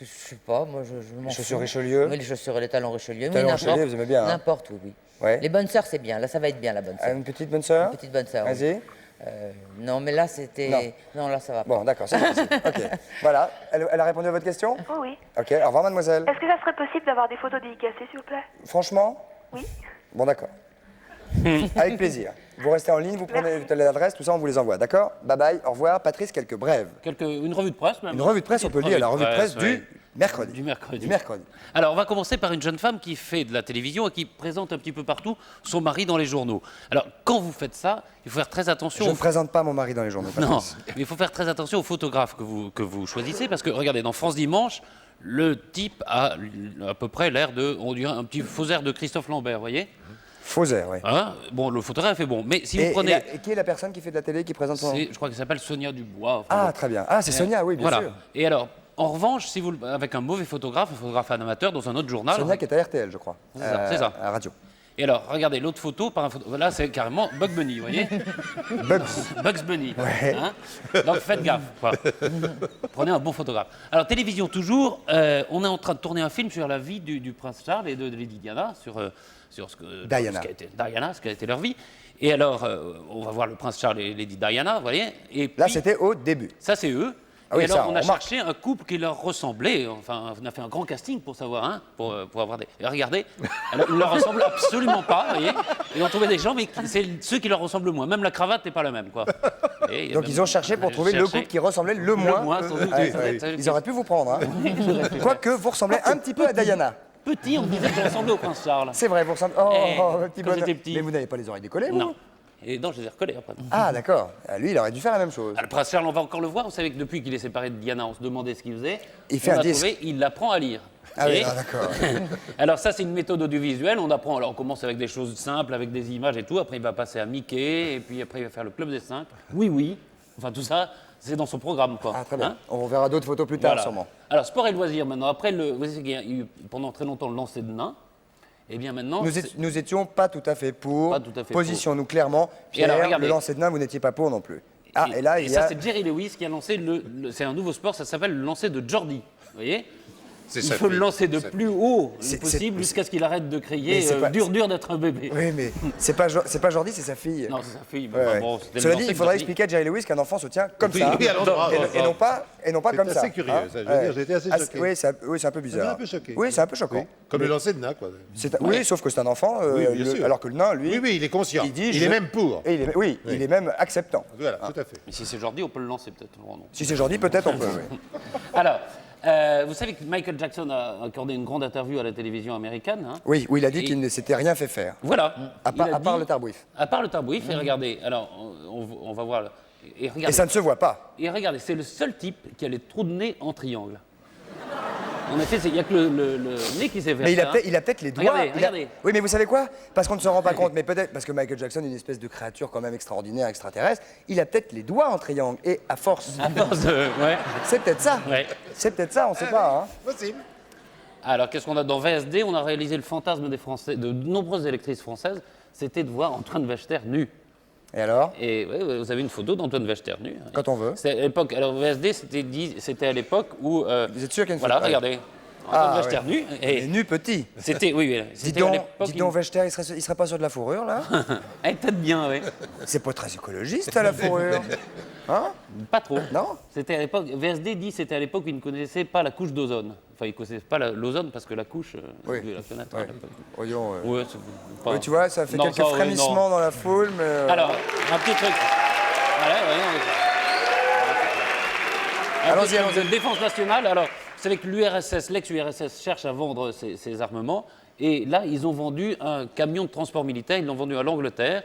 Je sais pas, moi je m'en Les chaussures fous. Richelieu? Oui, les chaussures et les talons Richelieu. Oui, Talons n'importe. Richelieu, vous aimez bien, hein. N'importe, oui, oui. Ouais. Les bonnes sœurs, c'est bien. Là, ça va être bien, la bonne sœur. Une petite bonne sœur? Une petite bonne sœur. oui. Vas-y. Non, mais là, c'était... Non, là, ça va pas. Bon, d'accord, c'est parti. Ok. Voilà. Elle a répondu à votre question? Oui, oui. Ok. Au revoir, mademoiselle. Est-ce que ça serait possible d'avoir des photos dédicacées, s'il vous plaît? Franchement? Oui. Bon, d'accord. Avec plaisir. Vous restez en ligne, vous prenez l'adresse, tout ça, on vous les envoie. D'accord? Bye bye. Au revoir. Patrice, quelques brèves. Une revue de presse même. Une revue de presse, on peut le dire, la revue de presse ouais. du mercredi. Du mercredi. Du mercredi. Alors, on va commencer par une jeune femme qui fait de la télévision et qui présente un petit peu partout son mari dans les journaux. Alors, quand vous faites ça, il faut faire très attention. Je ne présente pas mon mari dans les journaux. Non, Patrice. mais il faut faire très attention aux photographes que vous choisissez parce que, regardez, dans France Dimanche, le type a à peu près l'air de, on dirait un petit faux air de Christophe Lambert, vous voyez? Faux air, oui. Hein, bon, le photographe est bon, mais si vous Et, prenez... et qui est la personne qui fait de la télé, qui présente son... Je crois qu'elle s'appelle Sonia Dubois. enfin, Ah, bon. très bien. Ah, c'est Sonia, oui, bien Voilà. sûr. Et alors, en revanche, si vous, avec un mauvais photographe, un photographe amateur dans un autre journal... Sonia qui est à RTL, je crois. C'est ça. À la radio. Et alors, regardez, l'autre photo, là, c'est carrément Bugs Bunny, vous voyez? Bugs Bunny. Ouais. Hein, donc, faites gaffe. Quoi. Prenez un bon photographe. Alors, télévision toujours, on est en train de tourner un film sur la vie du prince Charles et de Lady Diana, sur ce ce qu'a été leur vie. Et alors, on va voir le prince Charles et Lady Diana, vous voyez? Et Là, puis, c'était au début. ça, c'est eux. Ah oui, et alors, ça, on on a remarque. cherché un couple qui leur ressemblait. Enfin, on a fait un grand casting pour savoir, hein, pour avoir des. Et regardez, alors, ils ne leur ressemblent absolument pas, vous voyez. Ils ont trouvé des gens, mais c'est ceux qui leur ressemblent le moins. Même la cravate n'est pas la même, quoi. Et Donc, ils ont cherché pour trouver le couple qui ressemblait le moins. sans doute, Ouais, ça doit être- Ils auraient pu vous prendre. Hein. Quoique, vous ressemblez un petit peu à Diana. Petit, on me disait que je ressemblais au prince Charles. C'est vrai, vous ressemblez. Oh, petit quand bonheur. j'étais petit. Mais vous n'avez pas les oreilles décollées, vous? Non. Et non, je les ai recollés après. Ah, d'accord. Lui, il aurait dû faire la même chose. Ah, le prince Charles, on va encore le voir. Vous savez que depuis qu'il est séparé de Diana, on se demandait ce qu'il faisait. Il fait On un a disque. trouvé, il apprend à lire. Ah oui, Et- d'accord. Alors ça, c'est une méthode audiovisuelle. On apprend. Alors on commence avec des choses simples, avec des images et tout. Après, il va passer à Mickey, et puis après, il va faire le Club des 5. Oui, oui. Enfin, tout ça, c'est dans son programme, quoi. Ah, très bien. Hein. On verra d'autres photos plus tard, Voilà. sûrement. Alors, sport et loisirs maintenant. Après, vous savez qu'il y a eu pendant très longtemps le lancer de nains. Et bien maintenant. Nous étions pas tout à fait pour. Pas tout à fait Positionnons-nous clairement. Et alors, Pierre, regardez. le lancer de nain, vous n'étiez pas pour non plus. Ah, et là, il y ça, a. c'est Jerry Lewis qui a lancé c'est un nouveau sport, ça s'appelle le lancer de Jordi. Vous voyez? C'est Il sa faut le fille. lancer de plus haut C'est- possible c'est- jusqu'à ce qu'il arrête de Mais crier c'est pas- dur d'être un bébé. Oui, mais c'est pas Jordi, c'est sa fille. Non, c'est sa fille. Ouais, ouais. Bon, c'était le Cela dit, lancer il de faudra Jordi. expliquer à Jerry Lewis qu'un enfant se tient comme Oui, ça. oui, à l'endroit. Et non pas comme C'est ça. assez curieux, hein. ça, je veux dire, j'ai été assez Ah, choqué. Oui, c'est un peu bizarre. un peu choqué. Oui, c'est un peu choquant. Comme le lancer de nain, quoi. Oui, sauf que c'est un enfant, Oui, bien sûr. alors que le nain, lui. Oui, il est conscient. Il dit, il est même pour. Et il est même acceptant. Voilà, tout à fait. Mais si c'est Jordi, on peut le lancer peut-être. Oh, non. Si c'est Jordi, peut-être on peut. Oui. Alors, vous savez que Michael Jackson a accordé une grande interview à la télévision américaine. Hein. Oui, où il a dit Et- qu'il ne s'était rien fait faire. Voilà. À Il a part dit- le tarbouif. À part le tarbouif, et regardez, alors on va voir, Et regardez, Et ça ne se voit pas. et regardez, c'est le seul type qui a les trous de nez en triangle. En effet, il n'y a que le nez qui s'est fait. Mais il a peut-être les doigts. Regardez, regardez. Oui, mais vous savez quoi? Parce qu'on ne se rend pas compte, mais peut-être, parce que Michael Jackson est une espèce de créature quand même extraordinaire, extraterrestre, il a peut-être les doigts en triangle. Et à force, À force de... Ouais. c'est peut-être ça. Ouais. C'est peut-être ça, on ne sait pas. Hein. Possible. Alors, qu'est-ce qu'on a dans VSD? On a réalisé le fantasme des Français, de nombreuses électrices françaises, c'était de voir Antoine Wachter nu. Et alors? Et ouais, vous avez une photo d'Antoine Wachter nu. Quand on veut. C'était à l'époque. Alors VSD, c'était à l'époque où. Vous êtes sûr qu'il y a une Voilà, photo? regardez. Antoine Ah, Wachter ouais. nu. Et Et nu petit. c'était, oui, Dis c'était à donc, l'époque. Wachter, il serait pas sur de la fourrure, là? Eh, peut-être bien, oui. C'est pas très écologiste, la fourrure. Hein? Pas trop. Non? C'était à l'époque. VSD dit c'était à l'époque où ils ne connaissaient pas la couche d'ozone. Enfin, ils ne connaissaient pas l'ozone parce que la couche. Oui. La fenêtre. Ouais. Voyons, Ouais, c'est pas- oui, tu vois, ça fait Non, quelques ça, oui, frémissements non. dans la foule, mais... Alors, un petit truc. Voilà, Allons-y, allons-y. De défense nationale. Alors, vous savez que l'URSS, l'ex-URSS, cherche à vendre ses armements. Et là, ils ont vendu un camion de transport militaire. Ils l'ont vendu à l'Angleterre.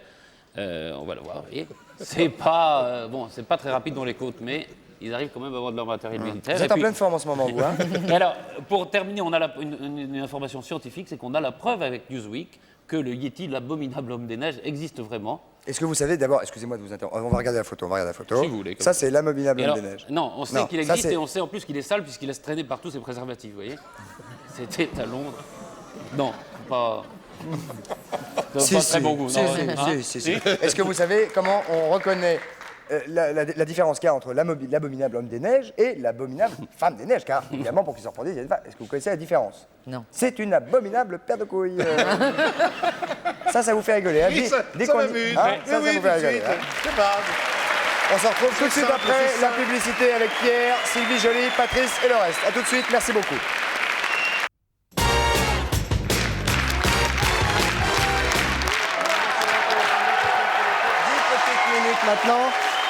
On va le voir, vous voyez. C'est pas, bon, c'est pas très rapide dans les côtes, mais ils arrivent quand même à vendre leur matériel militaire. Vous êtes Et en puis- pleine forme en ce moment, vous, hein? Et alors, pour terminer, on a une information scientifique, c'est qu'on a la preuve avec Newsweek que le Yeti, l'abominable homme des neiges, existe vraiment. Est-ce que vous savez d'abord, excusez-moi de vous interrompre, on va regarder la photo, Si vous voulez, comme Ça, c'est l'amominable Et homme alors, des neiges. non, on sait Non, qu'il ça, existe c'est- et on sait en plus qu'il est sale puisqu'il laisse traîner partout ses préservatifs, vous voyez. C'était à Londres. Non, pas... pas très bon goût. Si, non, si, hein. si, si. Est-ce que vous savez comment on reconnaît la différence qu'il y a entre l'abominable homme des neiges et l'abominable femme des neiges? Car, évidemment, pour qu'ils se reproduisent, il y a une femme. Est-ce que vous connaissez la différence? Non. C'est une abominable paire de couilles. Ça vous fait rigoler. Hein? Oui, Dès ça qu'on m'amuse. dit- hein, ça Oui, vous tout fait de rigoler. suite. Hein? C'est pas. On se retrouve tout de suite simple, après c'est la simple. publicité avec Pierre, Sylvie Joly, Patrice et le reste. A tout de suite, merci beaucoup. 10 petites minutes maintenant.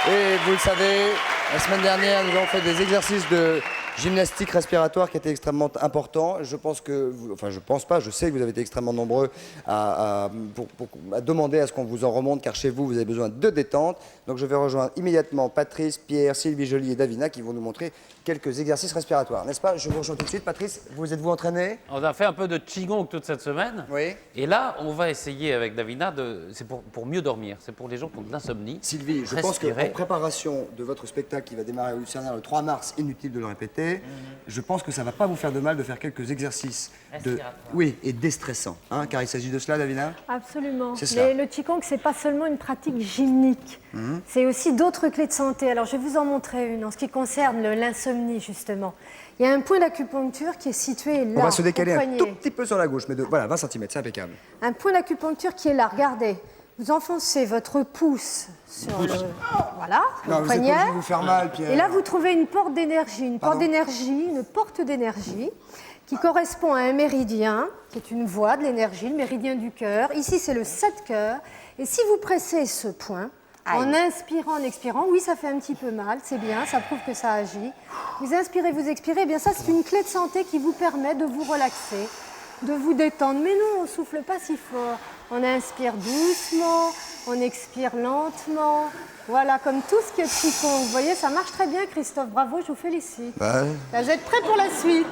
Et vous le savez, la semaine dernière, nous avons fait des exercices de gymnastique respiratoire qui étaient extrêmement importants. Je pense que, je pense pas, je sais que vous avez été extrêmement nombreux à demander à ce qu'on vous en remonte, car chez vous, vous avez besoin de détente. Donc je vais rejoindre immédiatement Patrice, Pierre, Sylvie Joly et Davina qui vont nous montrer quelques exercices respiratoires. N'est-ce pas? Je vous rejoins tout de suite. Patrice, vous êtes-vous entraîné? On a fait un peu de Qigong toute cette semaine. Oui. Et là, on va essayer avec Davina, c'est pour mieux dormir. C'est pour les gens qui ont de l'insomnie. Sylvie, je pense Respirer. qu'en préparation de votre spectacle qui va démarrer au Lucernaire le 3 mars, inutile de le répéter, je pense que ça ne va pas vous faire de mal de faire quelques exercices oui, et déstressants. Hein, car il s'agit de cela, Davina? Absolument. C'est cela. Mais le Qigong, c'est pas seulement une pratique gymnique, c'est aussi d'autres clés de santé. Alors, je vais vous en montrer une en ce qui concerne l'insomnie, justement. Il y a un point d'acupuncture qui est situé là, On va se décaler au un poignet. tout petit peu sur la gauche, mais voilà, 20 cm, c'est impeccable. Un point d'acupuncture qui est là, regardez. Vous enfoncez votre pouce sur le, voilà, Non, le vous êtes poignet. pas obligé de vous faire mal, Pierre. Et là, vous trouvez une porte d'énergie, Pardon une porte d'énergie qui correspond à un méridien, qui est une voie de l'énergie, le méridien du cœur. Ici, c'est le 7 cœur. Et si vous pressez ce point, en inspirant, en expirant, oui, ça fait un petit peu mal, c'est bien, ça prouve que ça agit. Vous inspirez, vous expirez, eh bien ça, c'est une clé de santé qui vous permet de vous relaxer, de vous détendre. Mais non, on ne souffle pas si fort. On inspire doucement, on expire lentement. Voilà, comme tout ce qui est Qigong. Vous voyez, ça marche très bien, Christophe. Bravo, je vous félicite. Ouais. Là, vous êtes prêts pour la suite?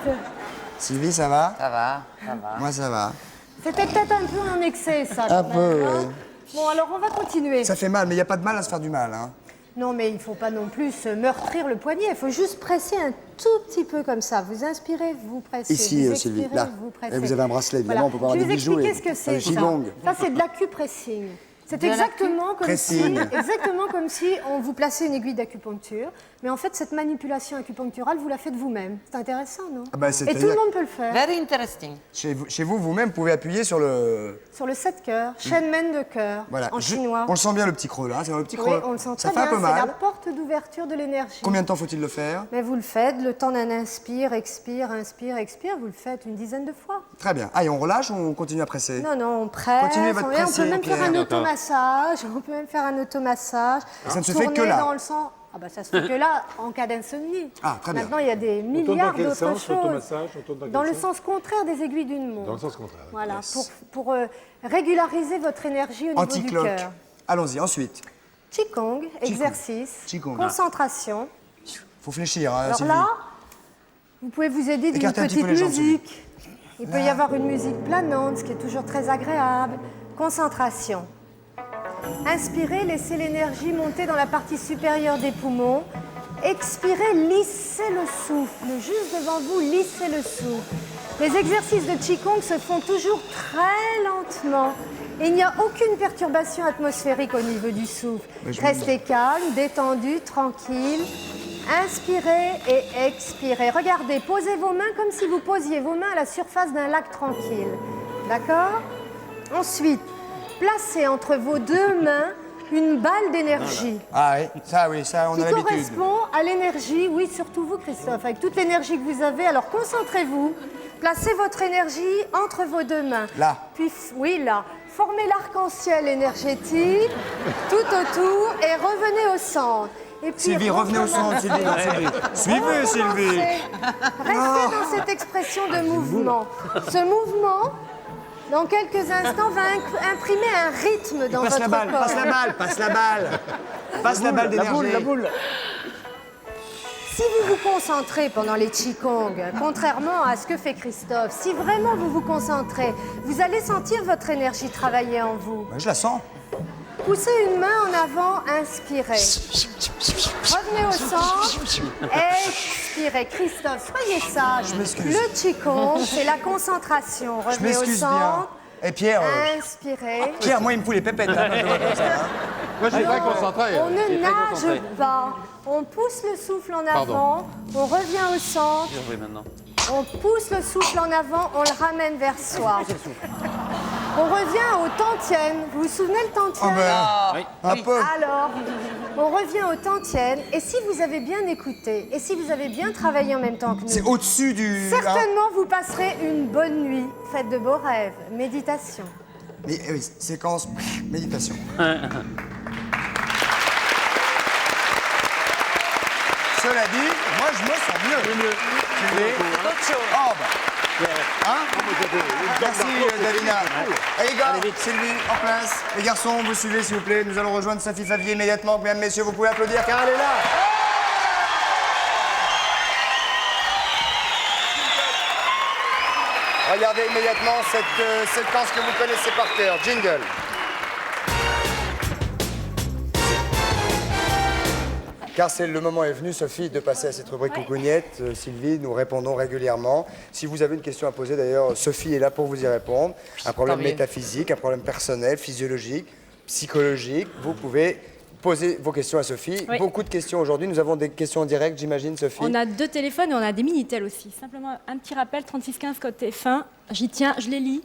Sylvie, ça va? Ça va, ça va. Moi, ça va. C'était peut-être un peu en excès, ça. Un quand peu, même, hein. oui. Bon, alors on va continuer. Ça fait mal, mais il n'y a pas de mal à se faire du mal. Hein. Non, mais il ne faut pas non plus se meurtrir le poignet. Il faut juste presser un tout petit peu comme ça. Vous inspirez, vous pressez. Ici, vous Sylvie, expirez, là. vous pressez. Et vous avez un bracelet, évidemment, on peut pas avoir Je vais des vous bijoux. expliquer ce que c'est. Le Qigong. Ça, c'est de l'acupressing. C'est De exactement comme si, Pressing. on vous plaçait une aiguille d'acupuncture. Mais en fait, cette manipulation acupuncturale, vous la faites vous-même. C'est intéressant, non? Ah bah, Et c'est-à-dire- tout le monde peut le faire. Very interesting. Chez vous, vous-même, pouvez appuyer sur le... Sur le 7 cœurs, Shenmen de cœur, Voilà. en chinois. On le sent bien, le petit creux, là. C'est le petit Oui, creux. on le sent Ça très fait bien. un peu C'est la mal. porte d'ouverture de l'énergie. Combien de temps faut-il le faire? Mais vous le faites, le temps d'un inspire, expire, vous le faites une dizaine de fois. Très bien. Ah, et on relâche ou on continue à presser? Non, non, on presse. Continuez votre on peut pressing, même faire un Pierre. automassage. On peut même faire un automassage. Ça ne se fait que Tourner là. dans le sang. Ah bah ça se fait que là, en cas d'insomnie. Ah, très bien. Maintenant, il y a des milliards d'autres choses. Dans le sens contraire des aiguilles d'une montre. Dans le sens contraire. Voilà, pour régulariser votre énergie au niveau du Anti-cloque. cœur. Allons-y, ensuite. Qigong, exercice, Qigong. concentration. Faut fléchir, hein, Alors Sylvie. là, vous pouvez vous aider d'une Écartez un petit petite peu les jambes, musique. Il peut y avoir une musique planante, ce qui est toujours très agréable. Concentration. Inspirez, laissez l'énergie monter dans la partie supérieure des poumons. Expirez, lissez le souffle. Juste devant vous, lissez le souffle. Les exercices de Qigong se font toujours très lentement. Et il n'y a aucune perturbation atmosphérique au niveau du souffle. Restez calme, détendu, tranquille. Inspirez et expirez. Regardez, posez vos mains comme si vous posiez vos mains à la surface d'un lac tranquille. D'accord? Ensuite, placez entre vos deux mains une balle d'énergie. Ah oui, ça, on a Qui l'habitude. correspond à l'énergie, oui, surtout vous, Christophe, avec toute l'énergie que vous avez. Alors, concentrez-vous. Placez votre énergie entre vos deux mains. Là. Puis, oui, là. Formez l'arc-en-ciel énergétique tout autour et revenez au centre. Et puis, Sylvie, revenez au centre, Sylvie. Suivez, Sylvie. Restez dans cette expression de mouvement. Ce mouvement, dans quelques instants, va imprimer un rythme dans Passe votre la balle, corps. passe la balle, passe la balle. Passe la balle d'énergie. La boule. Si vous vous concentrez pendant les Qigong, contrairement à ce que fait Christophe, si vraiment vous vous concentrez, vous allez sentir votre énergie travailler en vous. Je la sens. Poussez une main en avant, inspirez. Revenez au centre, expirez. Christophe, soyez sage. Le Qigong, c'est la concentration. Je Revenez au m'excuse bien. centre, Et Pierre, inspirez. Pierre, moi, il me fout les pépettes. Hein, quand je vois comme ça, hein. Moi, je suis très concentré. On ne nage pas. On pousse le souffle en avant, on revient au centre, Oui, maintenant. on pousse le souffle en avant, on le ramène vers soi. On revient au Tantien. Vous vous souvenez le Tantien? Un peu. Alors, on revient au Tantien. Et si vous avez bien écouté, et si vous avez bien travaillé en même temps que nous, C'est au-dessus du... certainement vous passerez une bonne nuit. Faites de beaux rêves. Méditation. Mais, oui, séquence méditation. Cela dit, moi, je me sens mieux. Oh, bah. Hein? Merci, Davina. Allez, gars, Sylvie, en place. Les garçons, vous suivez, s'il vous plaît. Nous allons rejoindre Sophie Favier immédiatement. Mesdames, messieurs, vous pouvez applaudir car elle est là. Regardez immédiatement cette séquence que vous connaissez par cœur. Jingle. Car le moment est venu, Sophie, de passer à cette rubrique coucougnette. Sylvie, nous répondons régulièrement. Si vous avez une question à poser, d'ailleurs, Sophie est là pour vous y répondre. Un problème métaphysique, un problème personnel, physiologique, psychologique, vous pouvez poser vos questions à Sophie. Oui. Beaucoup de questions aujourd'hui. Nous avons des questions en direct, j'imagine, Sophie. On a 2 téléphones et on a des Minitel aussi. Simplement un petit rappel, 3615 code TF1. J'y tiens, je les lis.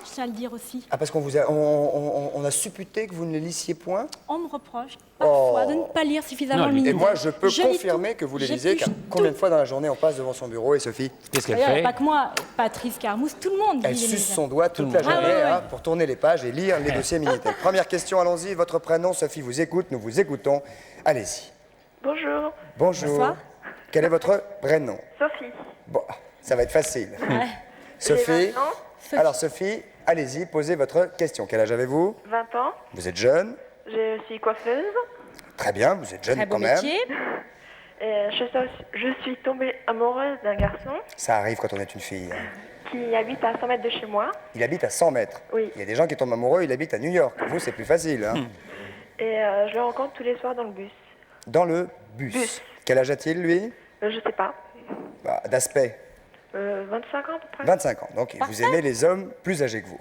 Je tiens à le dire aussi. Ah, parce qu'on vous a, on a supputé que vous ne les lissiez point? On me reproche parfois de ne pas lire suffisamment le Minitel. Et moi, je peux lis confirmer tout. que vous les Je lisez, car touche combien tout. de fois dans la journée on passe devant son bureau et Sophie? Qu'est-ce qu'elle D'ailleurs, fait? pas que moi, Patrice Carmousse, tout le monde Elle lit les suce Minitel. son doigt toute la journée Ah, ouais. hein, pour tourner les pages et lire les dossiers Minitel. Première question, allons-y. Votre prénom, Sophie vous écoute, nous vous écoutons. Allez-y. Bonjour, Bonjour. Bonsoir. Quel est votre prénom? Sophie. Bon, ça va être facile. Sophie. J'ai 20 ans. Alors Sophie, allez-y, posez votre question. Quel âge avez-vous? 20 ans. Vous êtes jeune? Je suis coiffeuse. Très bien, vous êtes jeune Très beau quand même. métier. Et je suis tombée amoureuse d'un garçon Ça arrive quand on est une fille. qui habite à 100 mètres de chez moi. Il habite à 100 mètres. Oui. Il y a des gens qui tombent amoureux, il habite à New York. Vous, c'est plus facile. Hein. Et je le rencontre tous les soirs dans le bus. Dans le bus. Quel âge a-t-il, lui? Je sais pas. Bah, d'aspect. 25 ans à peu près. 25 ans. Donc, vous aimez les hommes plus âgés que vous.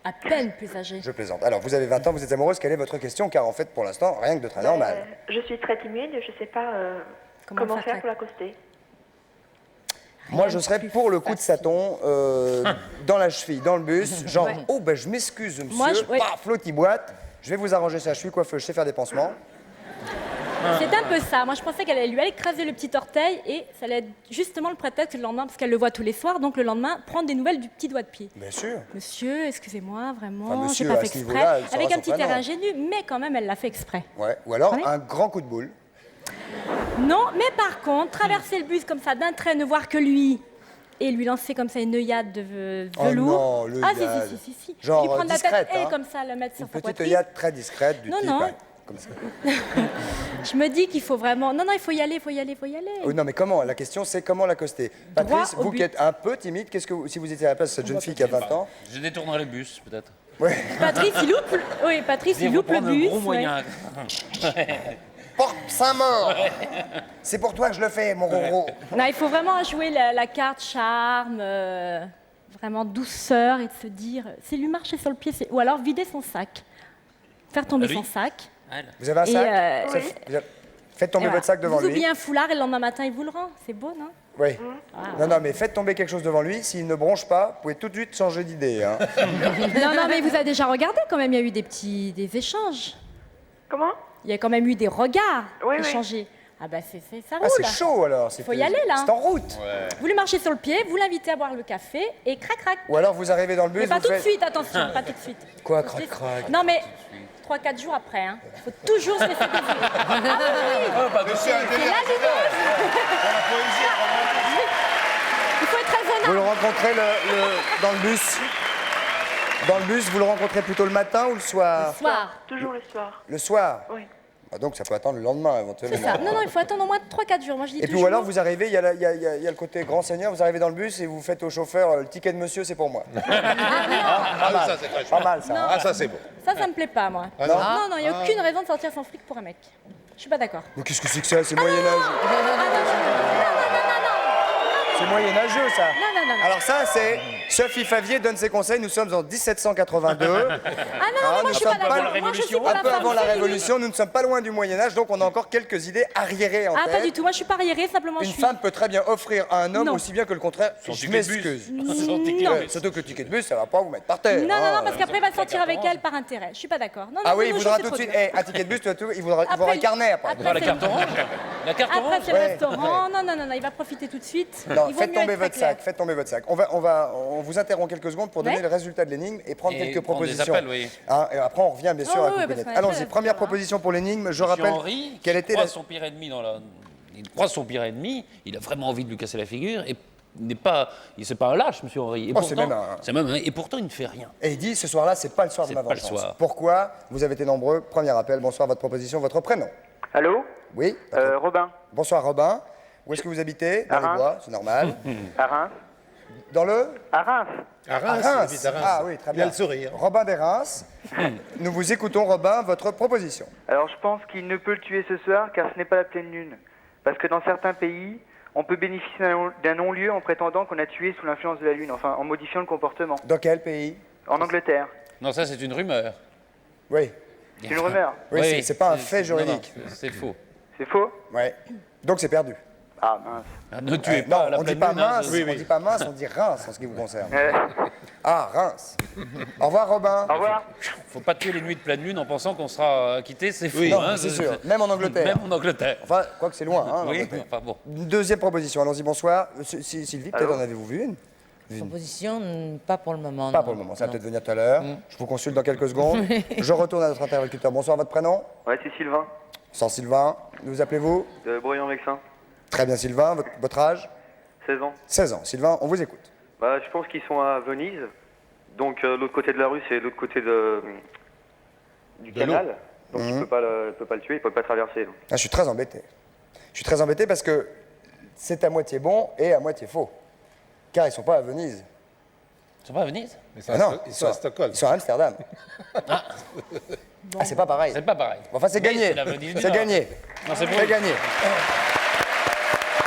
À peine plus âgé. Je plaisante. Alors, vous avez 20 ans, vous êtes amoureuse. Quelle est votre question? Car en fait, pour l'instant, rien que de très normal. Je suis très timide, je sais pas comment faire pour l'accoster. Moi, je serais pour le coup de Saton dans la cheville, dans le bus. Genre, oh, ben je m'excuse, monsieur. Moi, Paf, l'autre, il boite. Je vais vous arranger ça. Je suis coiffeuse, je sais faire des pansements. C'est un peu ça. Moi, je pensais qu'elle allait lui écraser le petit orteil et ça allait être justement le prétexte le lendemain, parce qu'elle le voit tous les soirs, donc le lendemain, prendre des nouvelles du petit doigt de pied. Bien sûr. Monsieur, excusez-moi, vraiment, Enfin, monsieur, j'ai pas à fait ce exprès. niveau-là, elle saura Avec son un petit prénom. air ingénu, mais quand même, elle l'a fait exprès. Ouais. Ou alors, Oui. un grand coup de boule. Non, mais par contre, traverser le bus comme ça d'un trait, ne voir que lui, et lui lancer comme ça une œillade de Oh velours. non, Ah l'œillade. si. Genre lui prendre discrète, la tête et hein. comme ça le mettre sur Une sa petite poitrine. œillade très discrète du Non, type. non. hein. comme ça. Je me dis qu'il faut vraiment... Non, il faut y aller, il faut y aller, il faut y aller. Oui, non, mais comment? La question, c'est comment l'accoster. Patrice, Droit au vous qui but. êtes un peu timide, si vous étiez à la place de cette jeune fille qui a 20 ans... Je détournerai le bus, peut-être. Ouais. Patrice, il loupe, oui, Patrice, il loupe le bus. Gros ouais. moyen. Porte Saint-Maur. C'est pour toi que je le fais, mon Roro. Non, il faut vraiment jouer la carte charme, vraiment douceur et de se dire, c'est lui marcher sur le pied, ou alors vider son sac. Faire tomber Lui son sac. Vous avez un Et, sac oui. Faites tomber Et votre sac devant vous lui. oubliez un foulard et le lendemain matin, il vous le rend. C'est beau, non? Oui. Non, mais faites tomber quelque chose devant lui. S'il ne bronche pas, vous pouvez tout de suite changer d'idée. Hein. Non, mais il vous a déjà regardé quand même, il y a eu des échanges. Comment? Il y a quand même eu des regards Oui, oui. échangés. Ah bah ça roule. Ah, c'est chaud alors. Faut y aller là. C'est en route. Vous lui marchez sur le pied, vous l'invitez à boire le café et crac crac. Ou alors vous arrivez dans le bus. Mais pas vous tout de faites- suite, attention, pas tout de suite. Quoi, crac, crac? Non mais 3-4 jours après, hein. Faut toujours se laisser plaisir. Ah oui, oui. C'est la limite. Il faut être Vous le raisonnable. rencontrez dans le bus. Dans le bus, vous le rencontrez plutôt le matin ou le soir? Le soir. Toujours le soir. Le soir. Oui. Ah, donc ça peut attendre le lendemain C'est éventuellement. ça. Non, il faut attendre au moins 3-4 jours. Moi je dis Et puis toujours. ou alors vous arrivez, il y a le côté grand seigneur, vous arrivez dans le bus et vous faites au chauffeur le ticket de monsieur, c'est pour moi. Ah, ça, c'est très Pas chouette. mal ça. hein. Ah, ça, c'est beau. Ça me plaît pas, moi. non Non, il n'y a aucune raison de sortir sans fric pour un mec. Je suis pas d'accord. Mais qu'est-ce que c'est que ça? C'est moyenâgeux. C'est moyenâgeux ça. Non. Alors ça c'est Sophie Favier donne ses conseils, nous sommes en 1782. Ah non, Ah, moi nous je suis sommes pas pas d'accord. Moi je suis pour Un la peu femme avant la féminine. Révolution, nous ne sommes pas loin du Moyen-Âge, donc on a encore quelques idées arriérées en Ah, tête. pas du tout. Moi je suis pas arriérée, simplement je Une suis. femme peut très bien offrir à un homme Non. aussi bien que le contraire. Son Je ticket de bus. m'excuse. Son ticket de Ouais, bus. surtout que le ticket de bus, ça va pas vous mettre par terre. Non, hein. parce qu'après il va sortir avec elle par intérêt. Je suis pas d'accord. Non, Ah oui, il nos voudra jours, tout de c'est suite. trop dur. Un ticket de bus, il voudra Après, un carnet après. après, La carte orange. La carte Après orange. c'est le Ouais. restaurant. Non, il va profiter tout de suite. Non, Il vaut faites mieux tomber être très votre sac, clair. faites tomber votre sac. On vous interrompt quelques secondes pour donner Ouais. le résultat de l'énigme et prendre Et quelques prendre des propositions. appels, oui. Hein, et après, on revient bien sûr Oh, à oui, Coucou parce Net. qu'on a Allons-y, fait première la proposition pour l'énigme. Je Monsieur rappelle Henri, quelle qui était croise la... son pire ennemi il croise son pire ennemi, il a vraiment envie de lui casser la figure et n'est pas, c'est pas un lâche, Monsieur Henri. Et Oh, c'est même un- et pourtant il ne fait rien. Et il dit, ce soir-là, c'est pas le soir de C'est ma pas le vengeance. soir. Pourquoi? Vous avez été nombreux. Premier appel. Bonsoir, votre proposition, votre prénom. Allô Oui. Robin, Bonsoir, Robin. Où est-ce que vous habitez? Dans À les Reims. bois, c'est normal. à Reims. Dans le... À Reims. À À Reims, Reims. il habite à Reims. Ah oui, très Il a bien. le sourire. Robin des Reims. Nous vous écoutons, Robin, votre proposition. Alors je pense qu'il ne peut le tuer ce soir car ce n'est pas la pleine lune. Parce que dans certains pays, on peut bénéficier d'un non-lieu en prétendant qu'on a tué sous l'influence de la lune, enfin en modifiant le comportement. Dans quel pays? En Angleterre. Non, ça c'est une rumeur. Oui. C'est une rumeur. Oui, c'est pas un fait juridique. Non, c'est faux. C'est faux? Ouais. Donc c'est perdu. Ah mince. Ah, ne tuez Non, pas la on dit pleine pas lune, hein, mince, ça- on dit pas mince, on dit Reims en ce qui vous concerne. Euh, Ah, Reims. Au revoir, Robin. au revoir. Faut pas tuer les nuits de pleine lune en pensant qu'on sera quitté, c'est faux. Non, hein, c'est sûr. Même en Angleterre. Même en Angleterre. Enfin, quoi que c'est loin. Hein, Oui, l'Angleterre. enfin bon. Une deuxième proposition. Allons-y, bonsoir. Sylvie, peut-être Allô en avez-vous vu une? Proposition, pas pour le moment. Pas non. pour le moment, ça va Non. peut-être venir tout à l'heure. Je vous consulte dans quelques secondes. Je retourne à notre interlocuteur. Bonsoir, votre prénom? Ouais, c'est Sylvain, Sans Sylvain. Nous appelez-vous? de Bruyant-Vexin. Très bien, Sylvain. Votre âge? 16 ans. 16 ans. Sylvain, on vous écoute. Bah, je pense qu'ils sont à Venise. Donc l'autre côté de la rue, c'est l'autre côté du De canal. Donc Mhm. il peut pas le tuer, il peut pas traverser. donc. Ah, je suis très embêté. Je suis très embêté parce que c'est à moitié bon et à moitié faux. Car ils sont pas à Venise. Ils sont pas à Venise? Mais c'est Ah non, ils sont à Stockholm. Ils sont à Amsterdam. Ah, c'est pas pareil. C'est pas pareil. Enfin, c'est Mais gagné. c'est la Venise du C'est Nord. gagné. Non, c'est pour C'est eux. gagné.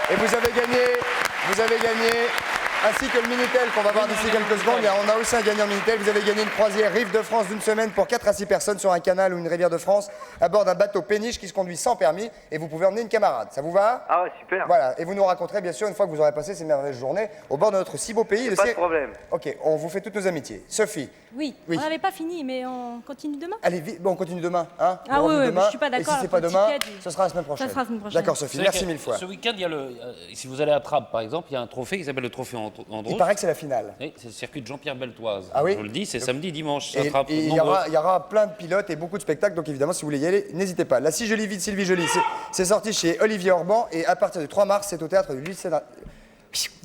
Et vous avez gagné, ainsi que le Minitel qu'on va voir d'ici quelques secondes. On a aussi un gagnant Minitel. Vous avez gagné une croisière Rive de France d'une semaine pour 4 à 6 personnes sur un canal ou une rivière de France à bord d'un bateau péniche qui se conduit sans permis et vous pouvez emmener une camarade. Ça vous va? Ah ouais, super. Voilà, et vous nous raconterez bien sûr une fois que vous aurez passé ces merveilleuses journées au bord de notre si beau pays. Pas de problème. Ok, on vous fait toutes nos amitiés. Sophie, Oui, Oui. on n'avait pas fini, mais on continue demain. allez vite, bon, on continue demain, hein? Ah On revient oui, oui, demain. je suis pas d'accord Et si c'est avec pas le demain, ticket, ce sera la semaine prochaine. sera la semaine prochaine. D'accord, Sophie, C'est vrai merci que mille fois. Ce week-end, il y a si vous allez à Trappes, par exemple, il y a un trophée qui s'appelle le trophée Andros. Il paraît que c'est la finale. Oui, c'est le circuit de Jean-Pierre Beltoise. Ah oui Je vous le dis, c'est samedi, dimanche. Et À Trappes, il y nombreux. aura plein de pilotes et beaucoup de spectacles, donc évidemment, si vous voulez y aller, n'hésitez pas. La Si Jolie Vie de Sylvie Joly, c'est sorti chez Olivier Orban et à partir du 3 mars, c'est au théâtre du Lucernaire.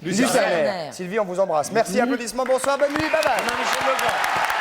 Lucernaire. Sylvie, on vous embrasse. Merci, applaudissements, bonsoir, bonne nuit, bye bye.